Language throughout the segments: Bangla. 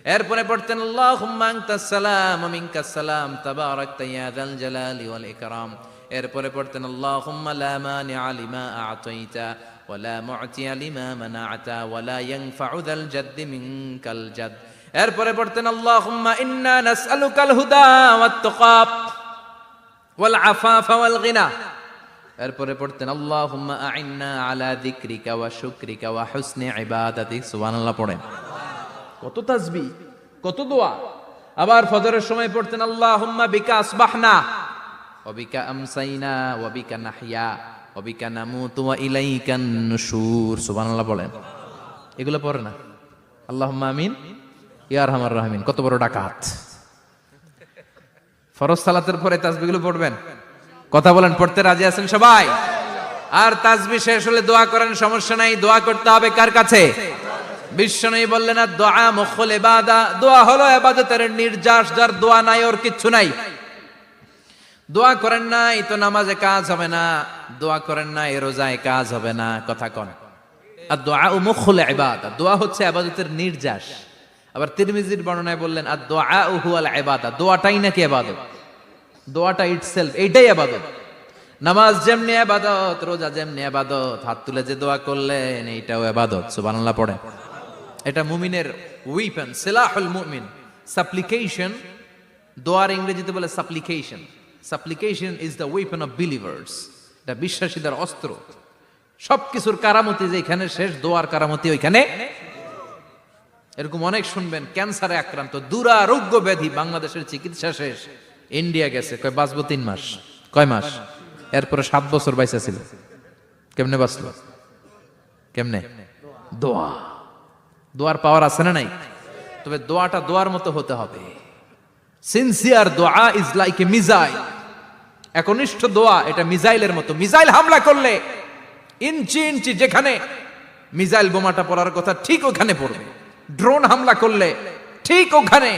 এরপরে পড়তেন আল্লাহুম্মা আনতাস সালাম ওয়া মিনকাস সালাম তাবারাকতা ইয়া যাল জালালি ওয়াল ইকরাম। এরপরে পড়তেন আল্লাহুম্মা লা মানিআ লিমা আ'তাইতা ওয়া লা মু'তিয়া লিমা মানা'তা ওয়া লা ইয়ানফা'ু যাল জাদ্দি মিনকাল জাদ। এরপরে পড়তেন আল্লাহুম্মা ইন্না নাসআলুকাল হুদা ওয়াত তুকা ওয়াল আফাফা ওয়াল গিনা। এরপরে পড়তেন আল্লাহুম্মা আ'ইন্না আলা যিকরিকা ওয়া শুকরিকা ওয়া হুসনি ইবাদাতিক। সুবহানাল্লাহ পড়েন। কত তাসবিহ, কত দোয়া। আবার ফজরের সময় পড়তেন আল্লাহুম্মা বিকা আসবাহনা ওয়া বিকা আমসাইনা ওয়া বিকা নাহইয়া ওয়া বিকা নামুতু ওয়া ইলাইকান নুশুর। সুবহানাল্লাহ বলেন। এগুলো পড়ে না? আল্লাহুম্মা আমিন ইয়া আরহামার রাহিমিন। কত বড় ডাকাত। ফরজ সালাতের পরে তাসবিহগুলো পড়বেন। কথা বলেন, পড়তে রাজি আছেন সবাই? আর তাসবিহ শেষ হলে দোয়া করেন, সমস্যা নাই। দোয়া করতে হবে কার কাছে? বিশ্বনবী বললেন না, দোয়া মুখুল ইবাদা। দোয়া হলো ইবাদতের নির্যাস। যার দোয়া নাই ওর কিচ্ছু নাই। দোয়া করেন নাই তো নামাজে কাজ হবে না, দোয়া করেন নাই রোজায় কাজ হবে না। কথা কন। আর দোয়া মুখুল ইবাদা, দোয়া হচ্ছে ইবাদতের নির্যাস। আবার তিরমিজির বর্ণনায় বললেন আর দোয়া হুয়াল ইবাদা, দোয়াটাই নাকি ইবাদত। দোয়াটা ইটসেলফ, এইটাই ইবাদত। নামাজ যেমনি ইবাদত, রোজা যেমনি ইবাদত, হাত তুলে যে দোয়া করলেন এইটাও ইবাদত। সুবহানাল্লাহ পড়ে। এটা মুমিনের ওয়েপন, সিলাহুল মুমিন। সাপ্লিকেশন, দোয়ার ইংরেজিতে বলে সাপ্লিকেশন। সাপ্লিকেশন is the weapon of believers. এটা বিশ্বাসীদের অস্ত্র। সবকিছুর কারামতি যেখানে শেষ, দোয়ার কারামতি ওইখানে। এরকম অনেক শুনবেন, ক্যান্সারে আক্রান্ত, দুরারোগ্য ব্যাধি, বাংলাদেশের চিকিৎসা শেষ, ইন্ডিয়া গেছে, কয় বাঁচবো 3 মাস। কয় মাস? এরপরে 7 বছর বাইসা ছিল। কেমনে বাঁচলো? কেমনে? দোয়া। দোয়ার পাওয়ার আছে না নাই? তবে দোয়াটা দোয়ার মতো হতে হবে। সিনসিয়ার দোয়া ইজ লাইক এ মিসাইল। একনিষ্ঠ দোয়া এটা মিসাইলের মতো। মিসাইল হামলা করলে ইঞ্চি ইঞ্চি যেখানে মিসাইল বোমাটা পড়ার কথা ঠিক ওখানে পড়বে। ড্রোন হামলা করলে ঠিক ওখানে,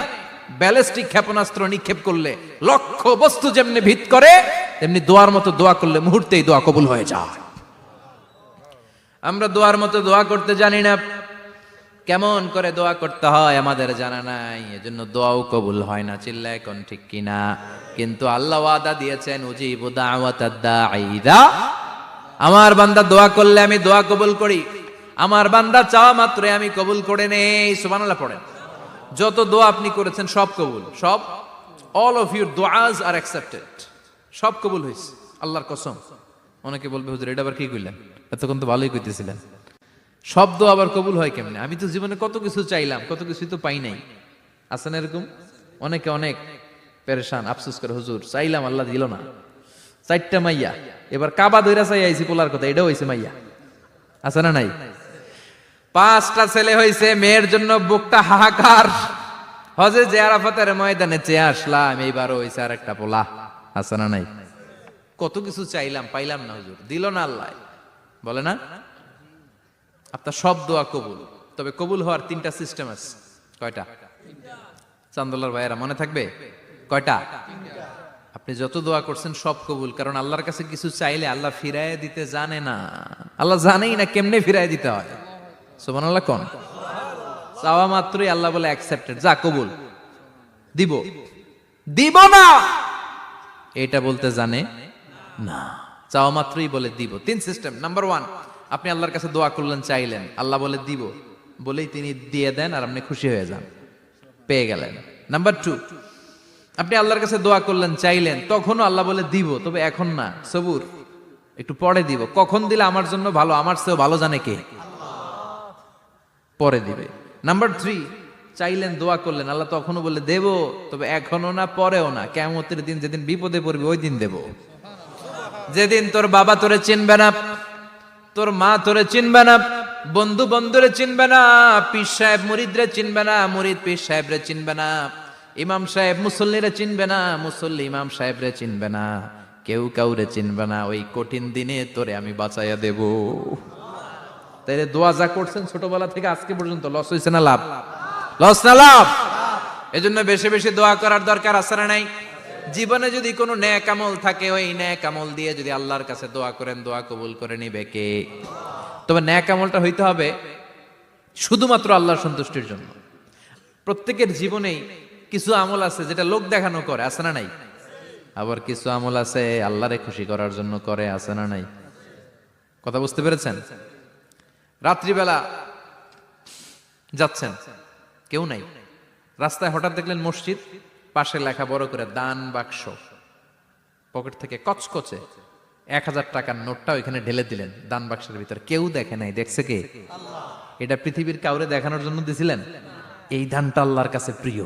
ব্যালিস্টিক ক্ষেপণাস্ত্র নিক্ষেপ করলে লক্ষ্য বস্তু যেমনি ভিত করে, তেমনি দোয়ার মতো দোয়া করলে মুহূর্তেই দোয়া কবুল হয়ে যায়। আমরা দোয়ার মতো দোয়া করতে জানি না। কেমন করে দোয়া করতে হয় আমাদের জানা নাই, এজন্য দোয়াও কবুল হয় না। চিল্লায় কোন ঠিক কিনা? কিন্তু আল্লাহ ওয়াদা দিয়েছেন, উজিবু দাওয়াতাদ দাঈ ইযা। আমার বান্দা দোয়া করলে আমি দোয়া কবুল করি। আমার বান্দা চাওয়া মাত্রই আমি কবুল করে নেই। সুবহানাল্লাহ পড়েন। যত দোয়া আপনি করেছেন সব কবুল, সব। অল অফ ইউর দোয়াজ আর অ্যাকসেপ্টেড। সব কবুল হয়েছে আল্লাহর কসম। অনেকে বলবে হুজুর এটা আবার কি কইলেন? এতক্ষণ তো ভালোই কইতেছিলেন। সব দোয়া আবার কবুল হয় কেমনে? আমি তো জীবনে কত কিছু চাইলাম, কত কিছুই তো পাই নাই। আছে না এরকম? অনেকে অনেক পেরেশান, আফসোস করে, হুজুর চাইলাম আল্লাহ দিল না। 4টা মাইয়া, এবার কাবা ধইরা চাই আইছি পোলার কথা, এটাও হইছে মাইয়া। আছে না নাই? 5টা ছেলে হইছে, মেয়ের জন্য বুকটা হাহাকার। হজে যে আরাফাতের ময়দানে চেয়ে আসলাম, এইবারও হইছে আর একটা পোলা। আছে না নাই? কত কিছু চাইলাম, পাইলাম না, হুজুর দিল না আল্লাহ। বলে না? আপনার সব দোয়া কবুল। তবে কবুল হওয়ার 3টা সিস্টেম আছে। কয়টা? চান্দোলার ভাইয়েরা মনে থাকবে? কয়টা? আপনি যত দোয়া করছেন সব কবুল। কারণ আল্লাহর কাছে কিছু চাইলে আল্লাহ ফিরায় দিতে জানে না। আল্লাহ জানেই না কেমনে ফিরায় দিতে হয়। সুবহানাল্লাহ কোন? চাওয়া মাত্রই আল্লাহ বলে অ্যাকসেপ্টেড, যা কবুল। দিব দিব না এটা বলতে জানে না। চাওয়া মাত্রই বলে দিব। 3 সিস্টেম। নাম্বার 1, আপনি আল্লাহর কাছে দোয়া করলেন, চাইলেন, আল্লাহ বলে দিব, বলেই তিনি দিয়ে দেন আর আপনি খুশি হয়ে যান, পেয়ে গেলেন। নাম্বার 2, আপনি আল্লাহর কাছে দোয়া করলেন, চাইলেন, তখনও আল্লাহ বলে দিব, তবে এখন না, সবুর, একটু পরে দিব। কখন দিলে আমার জন্য ভালো, আমার চেয়েও ভালো জানে কে? পরে দিবে। নাম্বার 3, চাইলেন, দোয়া করলেন, আল্লাহ তখনও বলে দেব, তবে এখনো না, পরেও না, কিয়ামতের দিন যেদিন বিপদে পড়বি ওই দিন দেব। যেদিন তোর বাবা তোরে চিনবে না, তোর মা তোরে চিনবে না, বন্ধু বন্ধুরে চিনবে না, পীর সাহেব মুরিদরে চিনবে না, মুরিদ পীর সাহেবরে চিনবে না, ইমাম সাহেব মুসল্লিরে চিনবে না, মুসল্লি ইমাম সাহেবরে চিনবে না, কেউ কাউরে চিনবে না। ওই কঠিন দিনে তোরে আমি বাঁচাইয়া দেব। তাইলে দোয়া যা করছেন ছোটবেলা থেকে আজকে পর্যন্ত, লস হয়েছে না লাভ? লস না লাভ? এজন্য বেশি বেশি দোয়া করার দরকার আছে না নাই? জীবনে যদি কোনো নেক আমল থাকে, ওই নেক আমল দিয়ে যদি আল্লাহর কাছে দোয়া করেন, দোয়া কবুল করে নিবে কে? তবে নেক আমলটা হইতে হবে শুধুমাত্র আল্লাহর সন্তুষ্টির জন্য। প্রত্যেকের জীবনেই কিছু আমল আছে যেটা লোক দেখানো করে, আছে না নাই? আবার কিছু আমল আছে আল্লাহরে খুশি করার জন্য করে, আছে না নাই? কথা বুঝতে পেরেছেন? রাত্রিবেলা যাচ্ছেন, কেউ নাই, রাস্তায় হঠাৎ দেখলেন মসজিদ, পাশে লেখা বড় করে দান বাক্স, পকেট থেকে কচকচে 1000 টাকার নোটটা ওইখানে ঢেলে দিলেন দান বাক্সের ভিতর। কেউ দেখে নাই, দেখছে কে? এটা পৃথিবীর কাউরে দেখানোর জন্য দিছিলেন? এই দানটা আল্লাহর কাছে প্রিয়।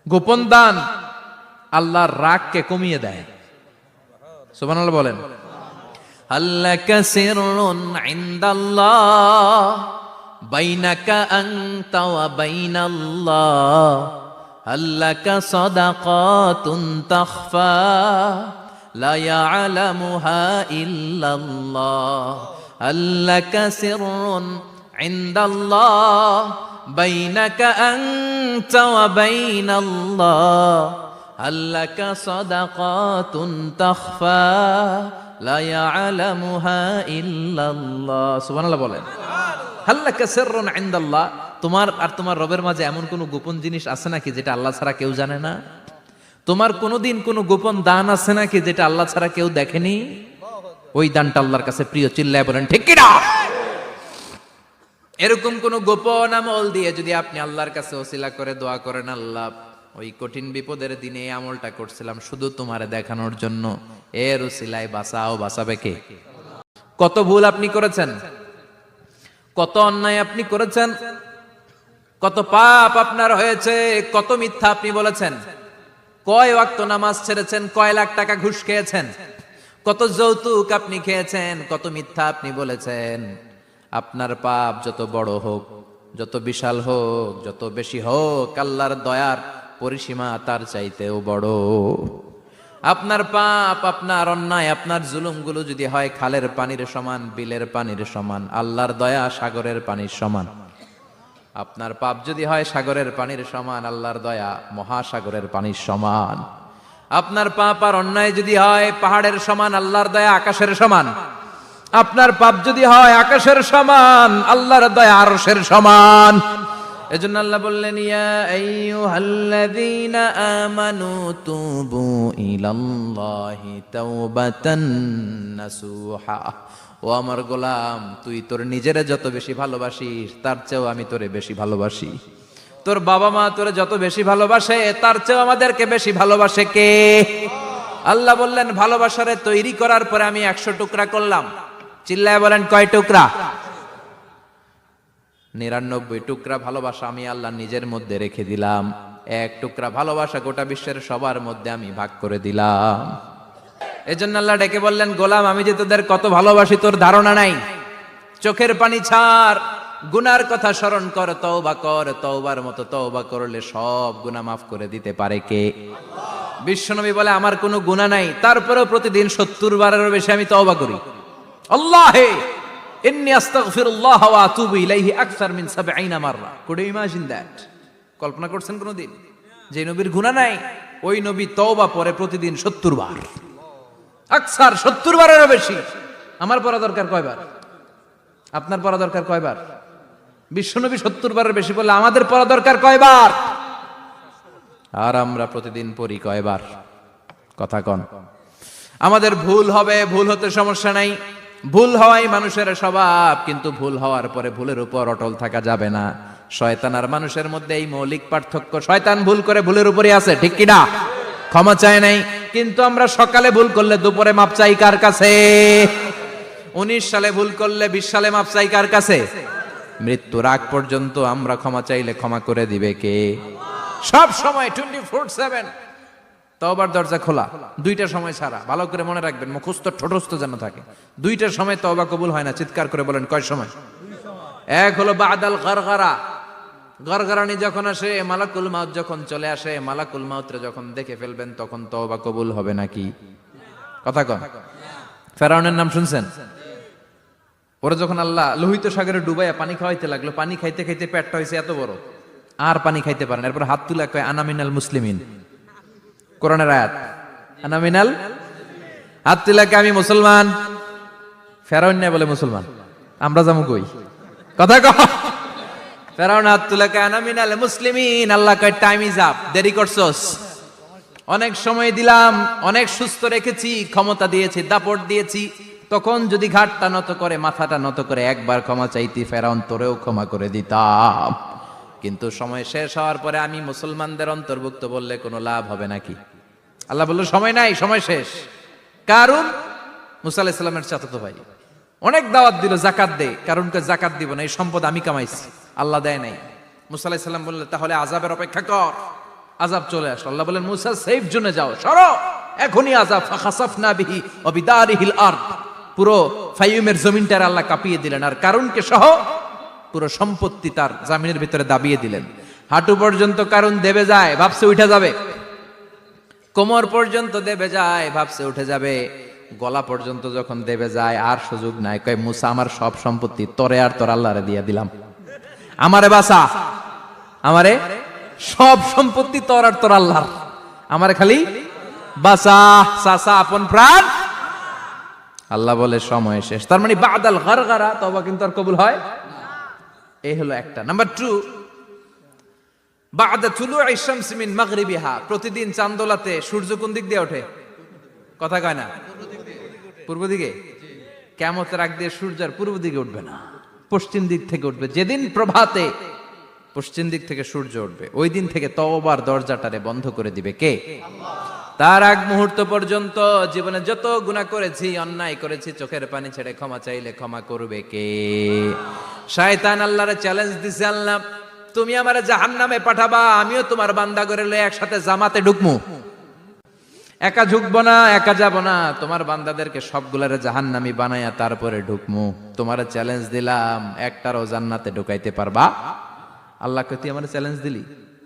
গোপন দান আল্লাহর রাগকে কমিয়ে দেয়। সুবহানাল্লাহ বলেন। আল্লাকা সিররুন ইনদাল্লাহ বাইনাকা আনতা ওয়া বাইনাল্লাহ আল্লাকা সাদাকাতুন তাখফা লা ইয়ালামুহা ইল্লাল্লাহ আল্লাকা সিররুন ইনদাল্লাহ বাইনাকা আনতা ওয়া বাইনাল্লাহ আল্লাকা সাদাকাতুন তাখফা লা ইয়ালামুহা ইল্লাল্লাহ। সুবহানাল্লাহ বলেন। আল্লাকা সিররুন ইনদাল্লাহ, তোমার আর তোমার রবের মাঝে এমন কোন গোপন জিনিস আছে নাকি যেটা আল্লাহ ছাড়া কেউ জানে না? তোমার কোনোদিন কোনো গোপন দান আছে নাকি যেটা আল্লাহ ছাড়া কেউ দেখেনি? ওই দানটা আল্লাহর কাছে প্রিয়। চিল্লায় বলেন ঠিক কি না? এরকম কোন গোপন আমল দিয়ে যদি আপনি আল্লাহর কাছে ওসিলা করে দোয়া করেন, আল্লাহ ওই কঠিন বিপদের দিনে এই আমলটা করছিলাম শুধু তোমারে দেখানোর জন্য, এর ওসিলায় বাঁচাও, বাঁচাবে কে? কত ভুল আপনি করেছেন, কত অন্যায় আপনি করেছেন, কত পাপ আপনার হয়েছে, কত মিথ্যা আপনি বলেছেন, কয় ওয়াক্ত নামাজ ছেড়েছেন, কয় লাখ টাকা ঘুষ খেয়েছেন, কত যৌতুক আপনি খেয়েছেন, কত মিথ্যা আপনি বলেছেন। আপনার পাপ যত বড় হোক, যত বিশাল হোক, যত বেশি হোক, আল্লাহর দয়ার পরিসীমা তার চাইতেও বড়। আপনার পাপ, আপনার অন্যায়, আপনার জুলুমগুলো যদি হয় খালের পানির সমান, বিলের পানির সমান, আল্লাহর দয়া সাগরের পানির সমান। আপনার পাপ যদি হয় সাগরের পানির সমান, আল্লাহর দয়া মহাসাগরের পানির সমান। আপনার পাপ আর অন্যায় যদি হয় পাহাড়ের সমান, আল্লাহর দয়া আকাশের সমান। আপনার পাপ যদি হয় আকাশের সমান, আল্লাহর দয়া আরশের সমান। এজন্য আল্লাহ বললেন, ইয়া আইয়ুহাল্লাযীনা আমানু তুবু ইলাল্লাহি তাওবাতান নাসুহা। ও আমার গোলাম, তুই তোর নিজেরে যত বেশি ভালোবাসিস তার চেয়েও আমি তোরে বেশি ভালোবাসি। তোর বাবা মা তোরে যত বেশি ভালোবাসে তার চেয়েও আমাদেরকে বেশি ভালোবাসে কে? আল্লাহ বললেন, ভালোবাসারে তৈরি করার পরে আমি 100 টুকরা করলাম। চিল্লায় বলেন কয় টুকরা? 99 টুকরা ভালোবাসা আমি আল্লাহ নিজের মধ্যে রেখে দিলাম। 1 টুকরা ভালোবাসা গোটা বিশ্বের সবার মধ্যে আমি ভাগ করে দিলাম। এজন্য আল্লাহ ডেকে বললেন, গোলাম আমি যে তোদের কত ভালোবাসি তোর ধারণা নাই। চোখের পানি ছাড়, গুনার কথা স্মরণ কর, তওবা কর। তওবার মতো তওবা করলে সব গুনাহ মাফ করে দিতে পারে কে? বিশ্বনবী বলে, আমার কোনো গুনাহ নাই, তারপরেও প্রতিদিন 70 বারেরও বেশি আমি তওবা করি। আল্লাহে ইন্নী আস্তাগফিরুল্লাহ ওয়া আতুবু ইলাইহি আকসার মিন 70 মাররা। Could you imagine that? কল্পনা করছেন কোনদিন যে নবীর গুনাহ নাই, ওই নবী তওবা পড়ে প্রতিদিন 70 বার, আকসার 70 বারেরও বেশি। আমার পড়া দরকার কয়বার? আপনার পড়া দরকার কয়বার? বিশ্বনবী 70 বারের বেশি বললে আমাদের পড়া দরকার কয়বার? আর আমরা প্রতিদিন পড়ি কয়বার? কথা কন। আমাদের ভুল হবে, ভুল হতে সমস্যা নাই, ভুল হওয়াই মানুষের স্বভাব, কিন্তু ভুল হওয়ার পরে ভুলের উপর অটল থাকা যাবে না। শয়তান আর মানুষের মধ্যে এই মৌলিক পার্থক্য। শয়তান ভুল করে ভুলের উপরই আছে, ঠিক কি না? ক্ষমা চায় নাই, কিন্তু আমরা সকালে ভুল করলে দুপুরে মাপ চাই কার কাছে? 19 সালে ভুল করলে 20 সালে মাপ চাই কার কাছে? মৃত্যুর আগ পর্যন্ত আমরা ক্ষমা চাইলে ক্ষমা করে দিবে কে? সব সময় 24/7 তওবার দরজা খোলা, 2টা সময় ছাড়া। ভালো করে মনে রাখবেন, মুখস্থ ঠোঁটস্থ যেন থাকে। 2টার সময় তওবা কবুল হয় না। চিৎকার করে বলেন কয় সময়? এক হলো বাদাল গরগরা, গরগরানি যখন আসে, মালাকুল মাউত যখন চলে আসে, মালাকুল মাউতরে যখন দেখে ফেলবেন তখন তওবা কবুল হবে নাকি? কথা কন। ফেরাউনের নাম শুনছেন? ওরা যখন আল্লাহ লোহিত সাগরে ডুবাইয়া পানি খাওয়াইতে লাগলো, পানি খাইতে খাইতে পেটটা হয়েছে এত বড়, আর পানি খাইতে পারেন। এরপর হাত তুলে কয় আনা মিনাল মুসলিমিন। কোরআনের আয়াত, আনা মিনাল, হাত তুলে কয় আমি মুসলমান। ফেরাউন না বলে মুসলমান, আমরা যাবো কই? কথা কহ। ফেরাউন হাত তুলে কয় আনা মিনাল মুসলিমিন, আল্লাহ কয় টাইম ইজ আপ, দেরি করছস, অনেক সময় দিলাম, অনেক সুস্থ রেখেছি, ক্ষমতা দিয়েছি, দাপট দিয়েছি, তখন যদি ঘাটটা নত করে, মাথাটা নত করে একবার ক্ষমা চাইতি, ফেরাউন তোরেও ক্ষমা করে দিতাম। কিন্তু সময় শেষ হওয়ার পরে আমি মুসলমানদের অন্তর্ভুক্ত বললে কোনো লাভ হবে নাকি? আল্লাহ বলল সময় নাই, সময় শেষ। কারণ মুসা আলাইহিস সালামের চাচাতো ভাই অনেক দাওয়াত দিল, জাকাত দে, কারণকে জাকাত দিব না, এই সম্পদ আমি কামাইছি, আল্লাহ দেয় নাই। মুসা আলাইহিস সালাম বললেন তাহলে আযাবের অপেক্ষা কর। আযাব চলে আসলো। আল্লাহ বলেন মুসা সেফ জোনে যাও, সরো, এখনই আযাব। ফাখাসাফনা বিহি ওয়া বিদারিহিল আরদ, পুরো ফাইয়ুমের জমিনটার আল্লাহ কাঁপিয়ে দিলেন, আর কারণকে সহ পুরো সম্পত্তি তার জামিনের ভিতরে দাবিয়ে দিলেন। হাঁটু পর্যন্ত কারণ দেবে যায়, ভাবছে উঠে যাবে, কোমর পর্যন্ত দেবে যায়, ভাবছে উঠে যাবে, গলা পর্যন্ত যখন দেবে যায় আর সুযোগ নাই। কয় মুসা আমার সব সম্পত্তি তোরে আর তোর আল্লাহরে দিয়ে দিলাম, আমারে বাঁচা, আমারে সব সম্পত্তি তোর আর তোর আল্লাহর, আমারে খালি বাঁচা, চাচা আপন প্রাণ। আল্লাহ বলে সময় শেষ। তার মানে বাদাল গারগারা তওবা কিন্তু আর কবুল হয়। এই হলো একটা। নাম্বার 2, বাদা তুলুই শামস মিন মাগরিবিহা, প্রতিদিন চাঁদোলাতে সূর্য কোন দিক দিয়ে ওঠে? কথা কয় না? পূর্ব দিকে। কিয়ামতের আগ দিয়ে সূর্য আর পূর্ব দিকে উঠবে না, পশ্চিম দিক থেকে উঠবে। যেদিন প্রভাতে পশ্চিম দিক থেকে সূর্য উঠবে, ওই দিন থেকে তওবার দরজাটারে বন্ধ করে দিবে কে? তার আগ মুহূর্ত পর্যন্ত জীবনে যত গুনাহ করেছি, অন্যায় করেছি, চোখের পানি ছেড়ে ক্ষমা চাইলে ক্ষমা করবে কে? শয়তান আল্লাহরে চ্যালেঞ্জ দিছে, আল্লাহ তুমি আমারে জাহান্নামে পাঠাবা, আমিও তোমার বান্দা করে লয়ে একসাথে জামাতে ঢুকমু, একা ঢুকবো না, একা যাব না, তোমার বান্দাদেরকে সবগুলারে জাহান্নামী বানায়া তারপরে ঢুকমু। তোমারে চ্যালেঞ্জ দিলাম, একটারও জান্নাতে ঢুকাইতে পারবা? আল্লাহকে তুই আমারে চ্যালেঞ্জ দিলি?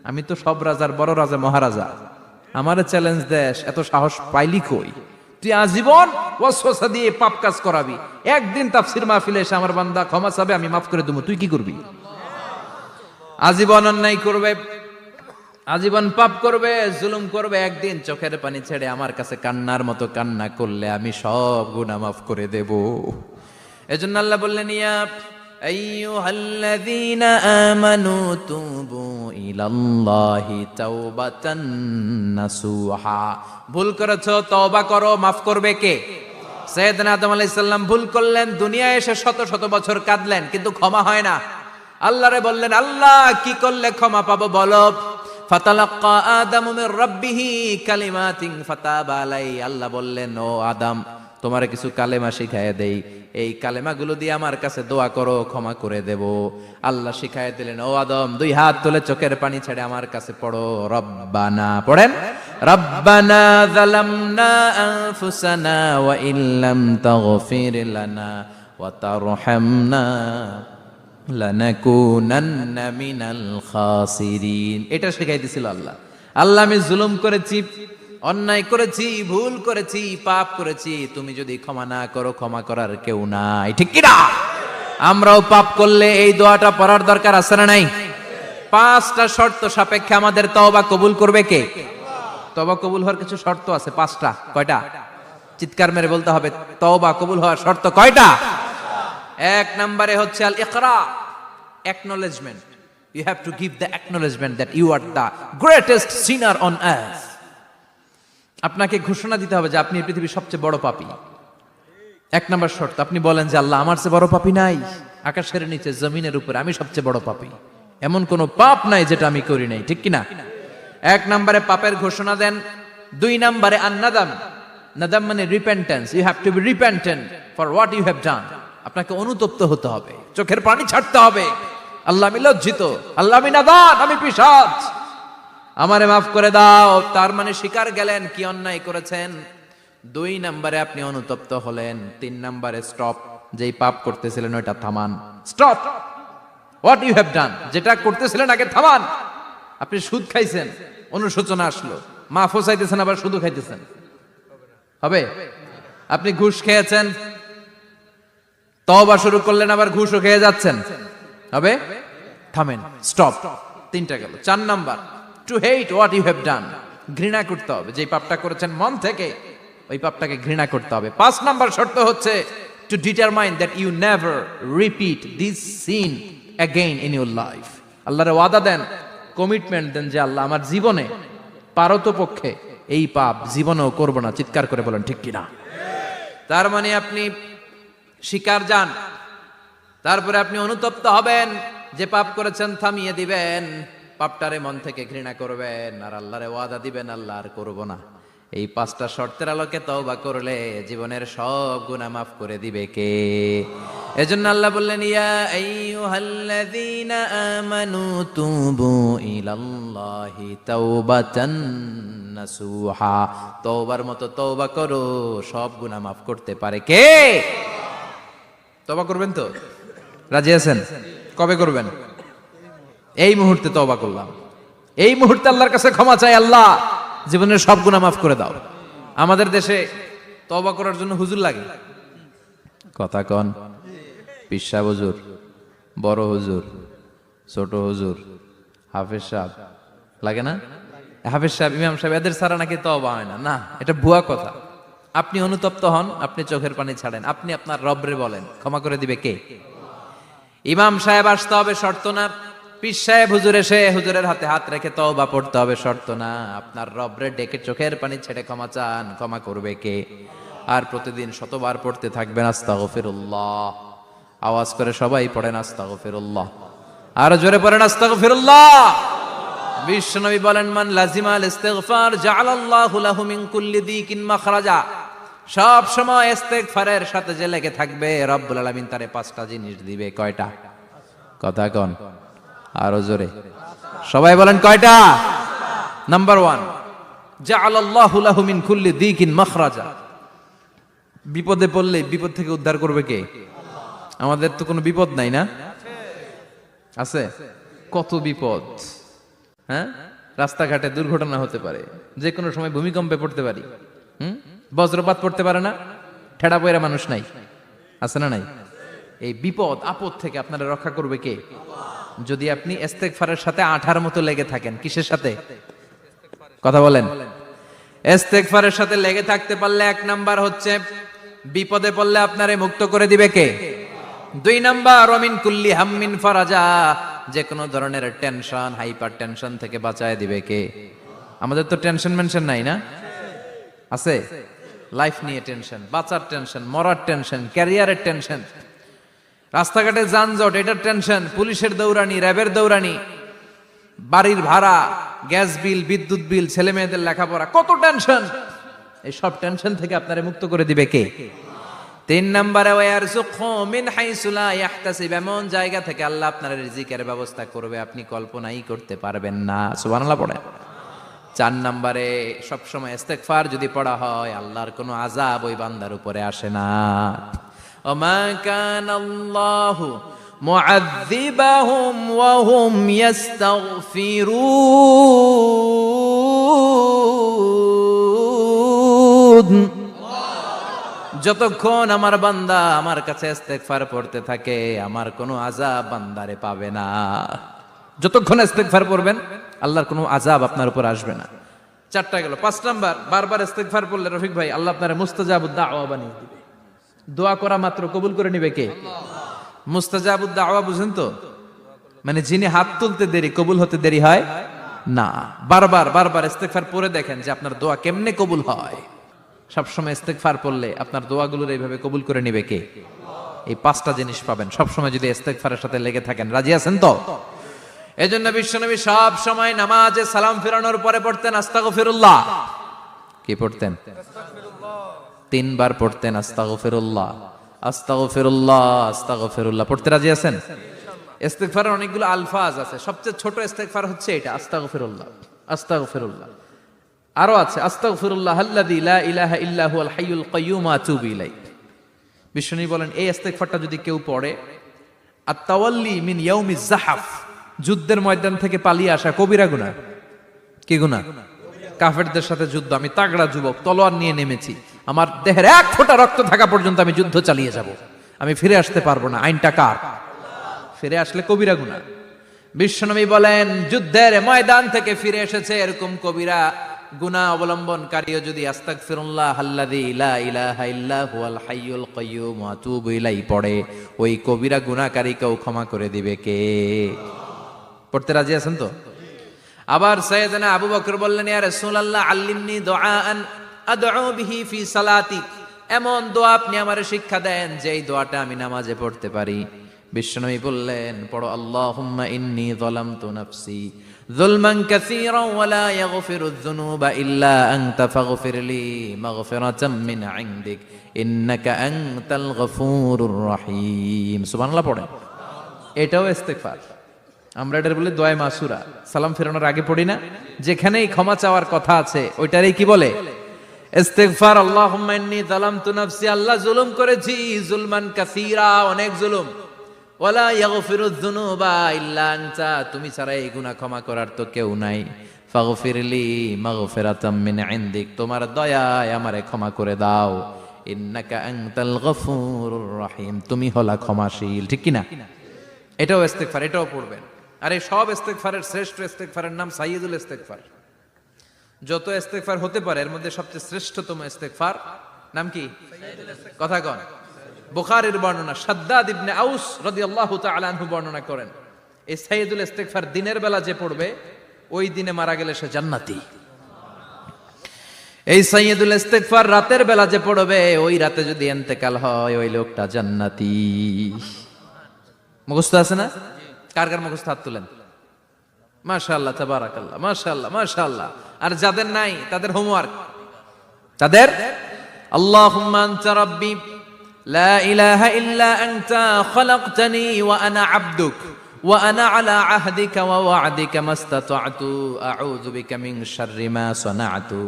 আমি তো সব রাজার বড় রাজা, মহারাজা, আমারে চ্যালেঞ্জ দেশ, এত সাহস পাইলি কই? তুই আজীবন ওয়াসওয়াসা দিয়ে পাপ কাজ করাবি, একদিন তাফসীর মাহফিলে এসে আমার বান্দা ক্ষমা চাবে, আমি মাফ করে দেবো, তুই কি করবি? আজীবন অন্যায় করবে, আজীবন পাপ করবে, জুলুম করবে, একদিন চোখের পানি ছেড়ে আমার কাছে কান্নার মতো কান্না করলে আমি সব গুনাহ মাফ করে দেব। এজন্য আল্লাহ বললেন ইয়া আইয়ুহাল্লাযীনা আমানু তুবু ইলাল্লাহি তাওবাতান নাসুহা, ভুল করেছো তওবা করো, মাফ করবে কে? সাইয়েদনা আদম আলাইহিস সালাম ভুল করলেন, দুনিয়ায় এসে শত শত বছর কাঁদলেন, কিন্তু ক্ষমা হয় না। আল্লাহরে বললেন আল্লাহ কি করলে ক্ষমা পাবো বলো? ফাতালাক্কা আদামু মির রাব্বিহি কালিমাতিন ফাতাবা আলাইহি, আল্লাহ বললেন ও আদম তোমারে কিছু কালেমা শিখাইয়া দেই, এই কালেমাগুলো দিয়ে আমার কাছে দোয়া করো, ক্ষমা করে দেব। আল্লাহ শিখাইয়া দিলেন ও আদম দুই হাত তুলে চোখের পানি ছেড়ে আমার কাছে পড়ো, রব্বানা, পড়েন, রব্বানা যালামনা আনফুসানা ওয়া ইল্লাম তাগফির লানা ওয়া তারহামনা লানাকুনান্না মিনাল খাসিরিন। এটা শিখাই দিছিল আল্লাহ। আল্লাহ আমি জুলুম করেছি, অন্যায় করেছি, ভুল করেছি, পাপ করেছি, তুমি যদি ক্ষমা না করো ক্ষমা করার কেউ নাই, ঠিক কি না? আমরাও পাপ করলে এই দোয়াটা পড়ার দরকার আছে না নাই? 5টা শর্ত সাপেক্ষে আমাদের তওবা কবুল করবে কে? তওবা কবুল হওয়ার কিছু শর্ত আছে 5টা। কয়টা? চিৎকার মেরে বলতে হবে, তওবা কবুল হওয়ার শর্ত কয়টা? 1 নম্বরে হচ্ছে আল ইকরা, acknowledgement. You have to give the acknowledgement that you are the greatest sinner on earth. আপনাকে ঘোষণা দিতে হবে যে আপনি এই পৃথিবীর সবচেয়ে বড় পাপী। 1 নম্বর শর্ত, আপনি বলেন যে আল্লাহ আমার চেয়ে বড় পাপী নাই, আকাশের নিচে জমিনের উপরে আমি সবচেয়ে বড় পাপী, এমন কোন পাপ নাই যেটা আমি করি নাই, ঠিক কি না? 1 নম্বরে পাপের ঘোষণা দেন। 2 নম্বরে আন-নাদাম, নাদাম মানে repentance, you have to be repentant for what you have done. আপনাকে অনুতপ্ত হতে হবে, চোখের পানি ছাড়তে হবে, আল্লাহ আমি লজ্জিত, আল্লাহ আমি নাদান, আমি পিশাচ, আমারে মাফ করে দাও। তার মানে স্বীকার গেলেন কি অন্যায় করেছেন। 2 নম্বরে আপনি অনুতপ্ত হলেন। 3 নম্বরে স্টপ, যেই পাপ করতেছিলেন ওইটা থামান, stop what you have done, যেটা করতেছিলেন আগে থামান। আপনি সুদ খাইছেন, অনুশোচনা আসলো, মাফও চাইতেছেন আবার সুদও খাইতেছেন, হবে? আপনি ঘুষ খেয়েছেন, তওবা শুরু করলেন, আবার ঘুষও খেয়ে যাচ্ছেন, হবে? থামেন, স্টপ। 3টা গেল। 4 number, to hate what you have done, ঘৃণা করতে হবে, যে পাপটা করেছেন মন থেকে ওই পাপটাকে ঘৃণা করতে হবে। 5 নাম্বার শর্ত হচ্ছে to determine that you never repeat this sin again in your life. আল্লাহরে ওয়াদা দেন, কমিটমেন্ট দেন যে আল্লাহ আমার জীবনে পারতপক্ষে এই পাপ জীবনেও করব না। চিৎকার করে বলেন ঠিক কিনা? তার মানে আপনি শিকার যান, তারপরে আপনি অনুতপ্ত হবেন, যে পাপ করেছেন থামিয়ে দিবেন, পাপটারে মন থেকে ঘৃণা করবেন, আর আল্লাহরে ওয়াদা দিবেন আল্লাহ আর করব না। এই 5টা শর্তের আলোকে তওবা করলে জীবনের সব গুনাহ মাফ করে দিবে কে? এজন্য আল্লাহ বললেন, ইয়া আইয়ুহাল্লাযীনা আমানু তুবু ইলাল্লাহি তাওবাতান নাসুহা। তওবার মতো তওবা করো, সব গুনাহ মাফ করতে পারে কে? তওবা করবেন তো? রাজি আছেন? কবে করবেন? এই মুহূর্তে তওবা করলাম, এই মুহূর্তে আল্লাহর কাছে ক্ষমা চাই, আল্লাহ জীবনের সব গুনাহ মাফ করে দাও। আমাদের দেশে তওবা করার জন্য হুজুর লাগে, কথা কন, পীর সাহেব হুজুর, বড় হুজুর, ছোট হুজুর, হাফেজ সাহেব লাগে না? হাফেজ সাহেব, ইমাম সাহেব, এদের ছাড়া নাকি তওবা হয় না। না, এটা ভুয়া কথা। আপনি অনুতপ্ত হন, আপনি চোখের পানি ছাড়েন, আপনি আপনার রবরে বলেন, ক্ষমা করে দিবে কে? ইমাম সাহেব আসতে হবে শর্ত না, পীর সাহেব হুজুর এসে হুজুরের হাতে হাত রেখে তওবা পড়তে হবে শর্ত না। আপনার রবরে ডেকে চোখের পানি ছেড়ে ক্ষমা চান, ক্ষমা করবে কে? আর প্রতিদিন শতবার পড়তে থাকবেন আস্তাগফিরুল্লাহ। আওয়াজ করে সবাই পড়েন আস্তাগফিরুল্লাহ, আর জোরে পড়েন আস্তাগফিরুল্লাহ। বিশ্বনবী বলেন, মান লাজিমাল ইস্তিগফার জাআলাল্লাহু লাহু মিন কুল্লি দিকিন মাখরাজা। সব সময় ইস্তিগফারের সাথে যে লেগে থাকবে, রব্বুল আলামিন তারে 5টা জিনিস দিবে। কয়টা? কথা কন, আরো জোরে সবাই বলেন কয়টা? নাম্বার 1, জাআলাল্লাহু লাহু মিন কুল্লি দিকিন মাখরাজা। বিপদে পড়লে বিপদ থেকে উদ্ধার করবে কে? আমাদের তো কোনো বিপদ নাই না? আছে? কত বিপদ, হ্যাঁ? রাস্তাঘাটে দুর্ঘটনা হতে পারে, যে কোনো সময় ভূমিকম্পে পড়তে পারি, বজ্রপাত পড়তে পারে না, ঠেড়া পয়রা মানুষ নাই, আছে না নাই? এই বিপদ আপদ থেকে আপনারা রক্ষা করবে কে? যদি আপনি ইস্তেগফারের সাথে আঠার মতো লেগে থাকেন। কিসের সাথে? কথা বলেন। ইস্তেগফারের সাথে লেগে থাকতে পারলে 1 নাম্বার হচ্ছে বিপদে পড়লে আপনারে মুক্ত করে দিবে কে? 2 নাম্বার, ওমিন কুল্লি হাম্মিন ফারাজা। যে কোনো ধরনের টেনশন, হাইপার টেনশন থেকে বাঁচায় দিবে কে? আমাদের তো টেনশন মেনশন নাই না? আছে? লাইফ নিয়ে টেনশন, বাঁচার টেনশন, মরার টেনশন, ক্যারিয়ারের টেনশন, রাস্তাঘাটে যানজট, এটার টেনশন, পুলিশের দৌড়ানি, র্যাবের দৌড়ানি, বাড়ির ভাড়া, গ্যাস বিল, বিদ্যুৎ বিল, ছেলে মেয়েদের লেখাপড়া, কত টেনশন। এই সব টেনশন থেকে আপনারে মুক্ত করে দিবে কে? 3 নম্বরে, ওয়ারযুকহু মিন হাইসু লা ইয়াহতাসিব। এমন জায়গা থেকে আল্লাহ আপনার রিজিকের ব্যবস্থা করবে আপনি কল্পনাই করতে পারবেন না। সুবহানাল্লাহ পড়েন। 4 নম্বরে, সবসময় ইস্তেগফার যদি পড়া হয়, আল্লাহর কোনো আযাব ওই বান্দার উপরে আসে না। ওমা কানাল্লাহু মুআযযিবাহুম ওয়া হুম ইস্তাগফিরুন। যতক্ষণ আমার বান্দা আমার কাছে ইস্তেগফার পড়তে থাকে, আমার কোনো আযাব বান্দারে পাবে না। যতক্ষণ ইস্তেগফার পড়বেন, আল্লাহর কোনো আযাব আপনার উপর আসবে না। 4টা গেল। 5 নাম্বার, বারবার ইস্তেগফার পড়লে রফিক ভাই, আল্লাহ আপনারে মুস্তাজাবুদ দাওয়া বানিয়ে দিবে। দোয়া করা মাত্র কবুল করে নিবে কে? মুস্তাজাবুদ দাওয়া বুঝেন তো? মানে যিনি হাত তুলতে দেরি, কবুল হতে দেরি হয় না। বারবার বারবার ইস্তেগফার পড়ে দেখেন যে আপনার দোয়া কেমনে কবুল হয়। সবসময় ইস্তেগফার পড়লে আপনার দোয়াগুলোর এইভাবে কবুল করে নিবে কে? এই 5টা জিনিস পাবেন সবসময় যদি ইস্তেগফারের সাথে লেগে থাকেন। রাজি আছেন তো? এজন্য বিশ্বনবী সব সময় নামাজে সালাম ফেরানোর পরে পড়তেন আস্তাগফিরুল্লাহ। কি পড়তেন? 3 বার পড়তেন আস্তাগফিরুল্লাহ, আস্তাগফিরুল্লাহ, আস্তাগফিরুল্লাহ। পড়তে রাজি আছেন? ইস্তেগফারের অনেকগুলো আলফাজ আছে, সবচেয়ে ছোট ইস্তেগফার হচ্ছে এটা, আস্তাগফিরুল্লাহ, আস্তাগফিরুল্লাহ। আরো আছে, আস্তাগফিরুল্লাহ আল্লাযী লা ইলাহা ইল্লা হুয়াল হাইয়ুল কাইয়্যুম ওয়া আতুবু ইলাইহি। বিশ্বনবী বলেন, এই ইস্তেগফারটা যদি কেউ পড়ে, আত-তাওয়াল্লি মিন ইয়াউমিজ যাহাফ, যুদ্ধের ময়দান থেকে পালিয়ে আসা কবিরা গুনাহ। কি গুনাহ? কাফেরদের সাথে যুদ্ধ, আমি তাগড়া যুবক, তলোয়ার নিয়ে নেমেছি, আমার দেহের 1 ফোঁটা রক্ত থাকা পর্যন্ত আমি যুদ্ধ চালিয়ে যাব, আমি ফিরে আসতে পারবো না। আইনটা কার? ফিরে আসলে কবিরা গুনাহ। বিশ্বনবী বলেন, যুদ্ধের ময়দান থেকে ফিরে এসেছে এরকম কবিরা গুনাহ অবলম্বনকারীও যদি আস্তাগফিরুল্লাহ আল্লাযী লা ইলাহা ইল্লা হুয়াল হাইয়ুল কাইয়্যুম ওয়া আতুবু ইলাইহি পড়ে, ওই কবিরা গুনাহকারীকেও ক্ষমা করে দিবে কে? পড়তে রাজি আছেন তো? আবার সাইয়েদনা আবু বকর বললেন, ইয়া রাসূলুল্লাহ আল্লিমনি দুআআন আদউ বিহি ফি সালাতি, এমন দোয়া আপনি আমারে শিক্ষা দেন যে এই দোয়াটা আমি নামাজে পড়তে পারি। বিশ্বনবী বললেন, পড়ো আল্লাহুম্মা ইন্নী যালামতু নাফসি যুলমান কাসীরান ওয়া লা ইয়াগফিরুয যুনুবা ইল্লা আনতা ফাগফিরলি মাগফিরাতাম মিন ইনদিক ইন্নাকা আনতাল গফুরুর রহিম। সুবহানাল্লাহ পড়েন। এটাও ইস্তেগফার। আমরা এটার বলে দোয়া মাসুরা, সালাম ফেরানোর আগে পড়ি না? যেখানেই ক্ষমা চাওয়ার কথা আছে ওইটারই কি বলে? ইস্তেগফার। আল্লাহুম্মা ইন্নী যালামতু নাফসি, আল্লাহ জুলুম করেছি, যুলমান কাসীরা, অনেক জুলুম। ওয়ালা ইয়াগফিরুয যুনুবা ইল্লা আনতা, তুমি ছাড়া এই গুনাহ ক্ষমা করার তো কেউ নাই। ফাগফিরলি মাগফিরাতাম মিন ইনদিক, তোমার দয়ায় আমারে ক্ষমা করে দাও। ইন্নাকা আনতাল গফুরুর রহিম, তুমি হলা ক্ষমাশীল। ঠিক কি না? এটাও ইস্তেগফার, এটাও পড়বেন। আর এই সব ইস্তেগফারের শ্রেষ্ঠ ইস্তেগফারের নাম সাইয়্যিদুল ইস্তেগফার। যত ইস্তেগফার হতে পারে এর মধ্যে সবচেয়ে শ্রেষ্ঠতম ইস্তেগফার নাম কি? কথা কন। বুখারীর বর্ণনা, শাদ্দাদ ইবনে আউস রাদিয়াল্লাহু তাআলা আনহু বর্ণনা করেন, এই সাইয়্যিদুল ইস্তেগফার দিনের বেলা যে পড়বে ওই দিনে মারা গেলে সে জান্নাতি। এই সাইয়্যিদুল ইস্তেগফার রাতের বেলা যে পড়বে ওই রাতে যদি ইন্তেকাল হয় ওই লোকটা জান্নাতি। মুখস্থ আছে না? কার কার মুখস্থ হাত তুলেন। মাশাআল্লাহ, তাবারাকাল্লাহ, মাশাআল্লাহ, মাশাআল্লাহ। আর যাদের নাই তাদের হোমওয়ার্ক, তাদের আল্লাহুম্মা আনতা রাব্বি লা ইলাহা ইল্লা আনতা খালাকতানি ওয়া আনা আবদুক ওয়া আনা আলা আহদিকা ওয়া ওয়া'দিকা মাস্তাতা'তু আউযু বিকা মিন শাররি মা সানা'তু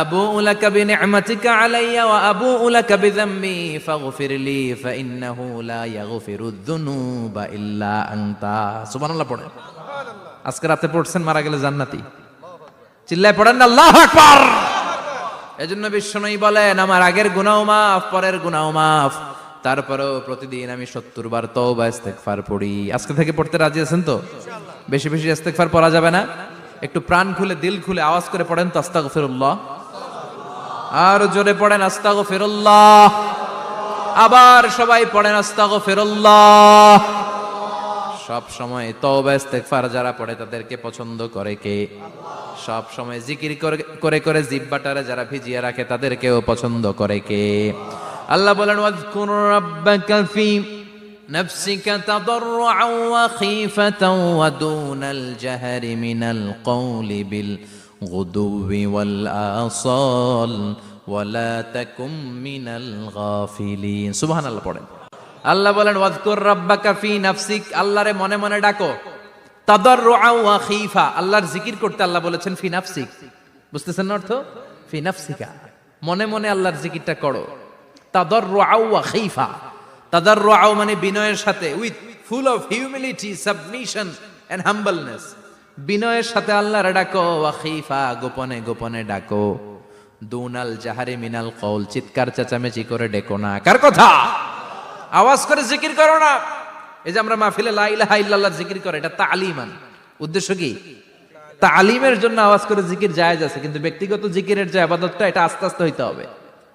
আবুউ লাকা বিনি'মাতিকা আলাইয়া ওয়া আবুউ লাকা বিযামবি ফাগফিরলি ফাইন্নাহু লা ইয়াগফিরুয যুনুবা ইল্লা আনতা। সুবহানাল্লাহ পড়েন। আজকে রাতে পড়ছেন, মারা গেলে জান্নাতি। চিল্লায় পড়েন না আল্লাহু আকবার। এজন্য বিশ্বনবী বলেন, আমার আগের গুনাহ মাফ, পরের গুনাহ মাফ, তারপরেও প্রতিদিন আমি 70 বার তওবা ইস্তেগফার পড়ি। আজকে থেকে পড়তে রাজি আছেন তো? বেশি বেশি ইস্তেগফার পড়া যাবে না? একটু প্রাণ খুলে দিল খুলে আওয়াজ করে পড়েন তো আস্তাগফিরুল্লাহ। আর জোরে পড়েন আস্তাগফিরুল্লাহ। আবার সবাই পড়েন আস্তাগফিরুল্লাহ। সব সময় তওবা ইস্তেগফার যারা পড়ে তাদেরকে পছন্দ করে কে? সব সময় জিকির করে করে জিহ্বাটারে যারা ভিজিয়ে রাখে তাদেরকেও পছন্দ করে কে? আল্লাহ বলেন, ওয়াযকুর রাব্বাকা ফি নাফসিকা তাদাররুআন ওয়া খীফাতান ওয়া দুনাল জাহরি মিনাল কওলি বিল গুদুওয়ি ওয়াল আসাল ওয়া লা তাকুম মিনাল গাফিলিন। সুবহানাল্লাহ পড়েন। আল্লাহ বলেন, ওয়াযকুর রাব্বাকা ফি নাফসিক, আল্লাহরে মনে মনে ডাকো। তাদাররুআন ওয়া খীফা, আল্লাহর জিকির করতে আল্লাহ বলেছেন ফি নাফসিক। বুঝতেছেন না অর্থ? ফি নাফসিকা, মনে মনে আল্লাহর জিকিরটা করো। তাদাররুআন ওয়া খীফা, তাদাররুআন মানে বিনয়ের সাথে, with full of humility, submission and humbleness. বিনয়ের সাথে আল্লাহরে ডাকো। ওয়া খীফা, গোপনে গোপনে ডাকো। দুনাল জাহারি মিনাল কওল, চিৎকার চেঁচামেচি করে ডেকো না। কার কথা? আওয়াজ করে জিকির করো না। এই যে আমরা মাহফিলে লা ইলাহা ইল্লাল্লাহ জিকির করে, এটা তালিমান। উদ্দেশ্য কি? তালিমের জন্য আওয়াজ করে জিকির জায়েজ আছে, কিন্তু ব্যক্তিগত জিকিরের যে ইবাদতটা এটা আস্তে আস্তে হইতে হবে,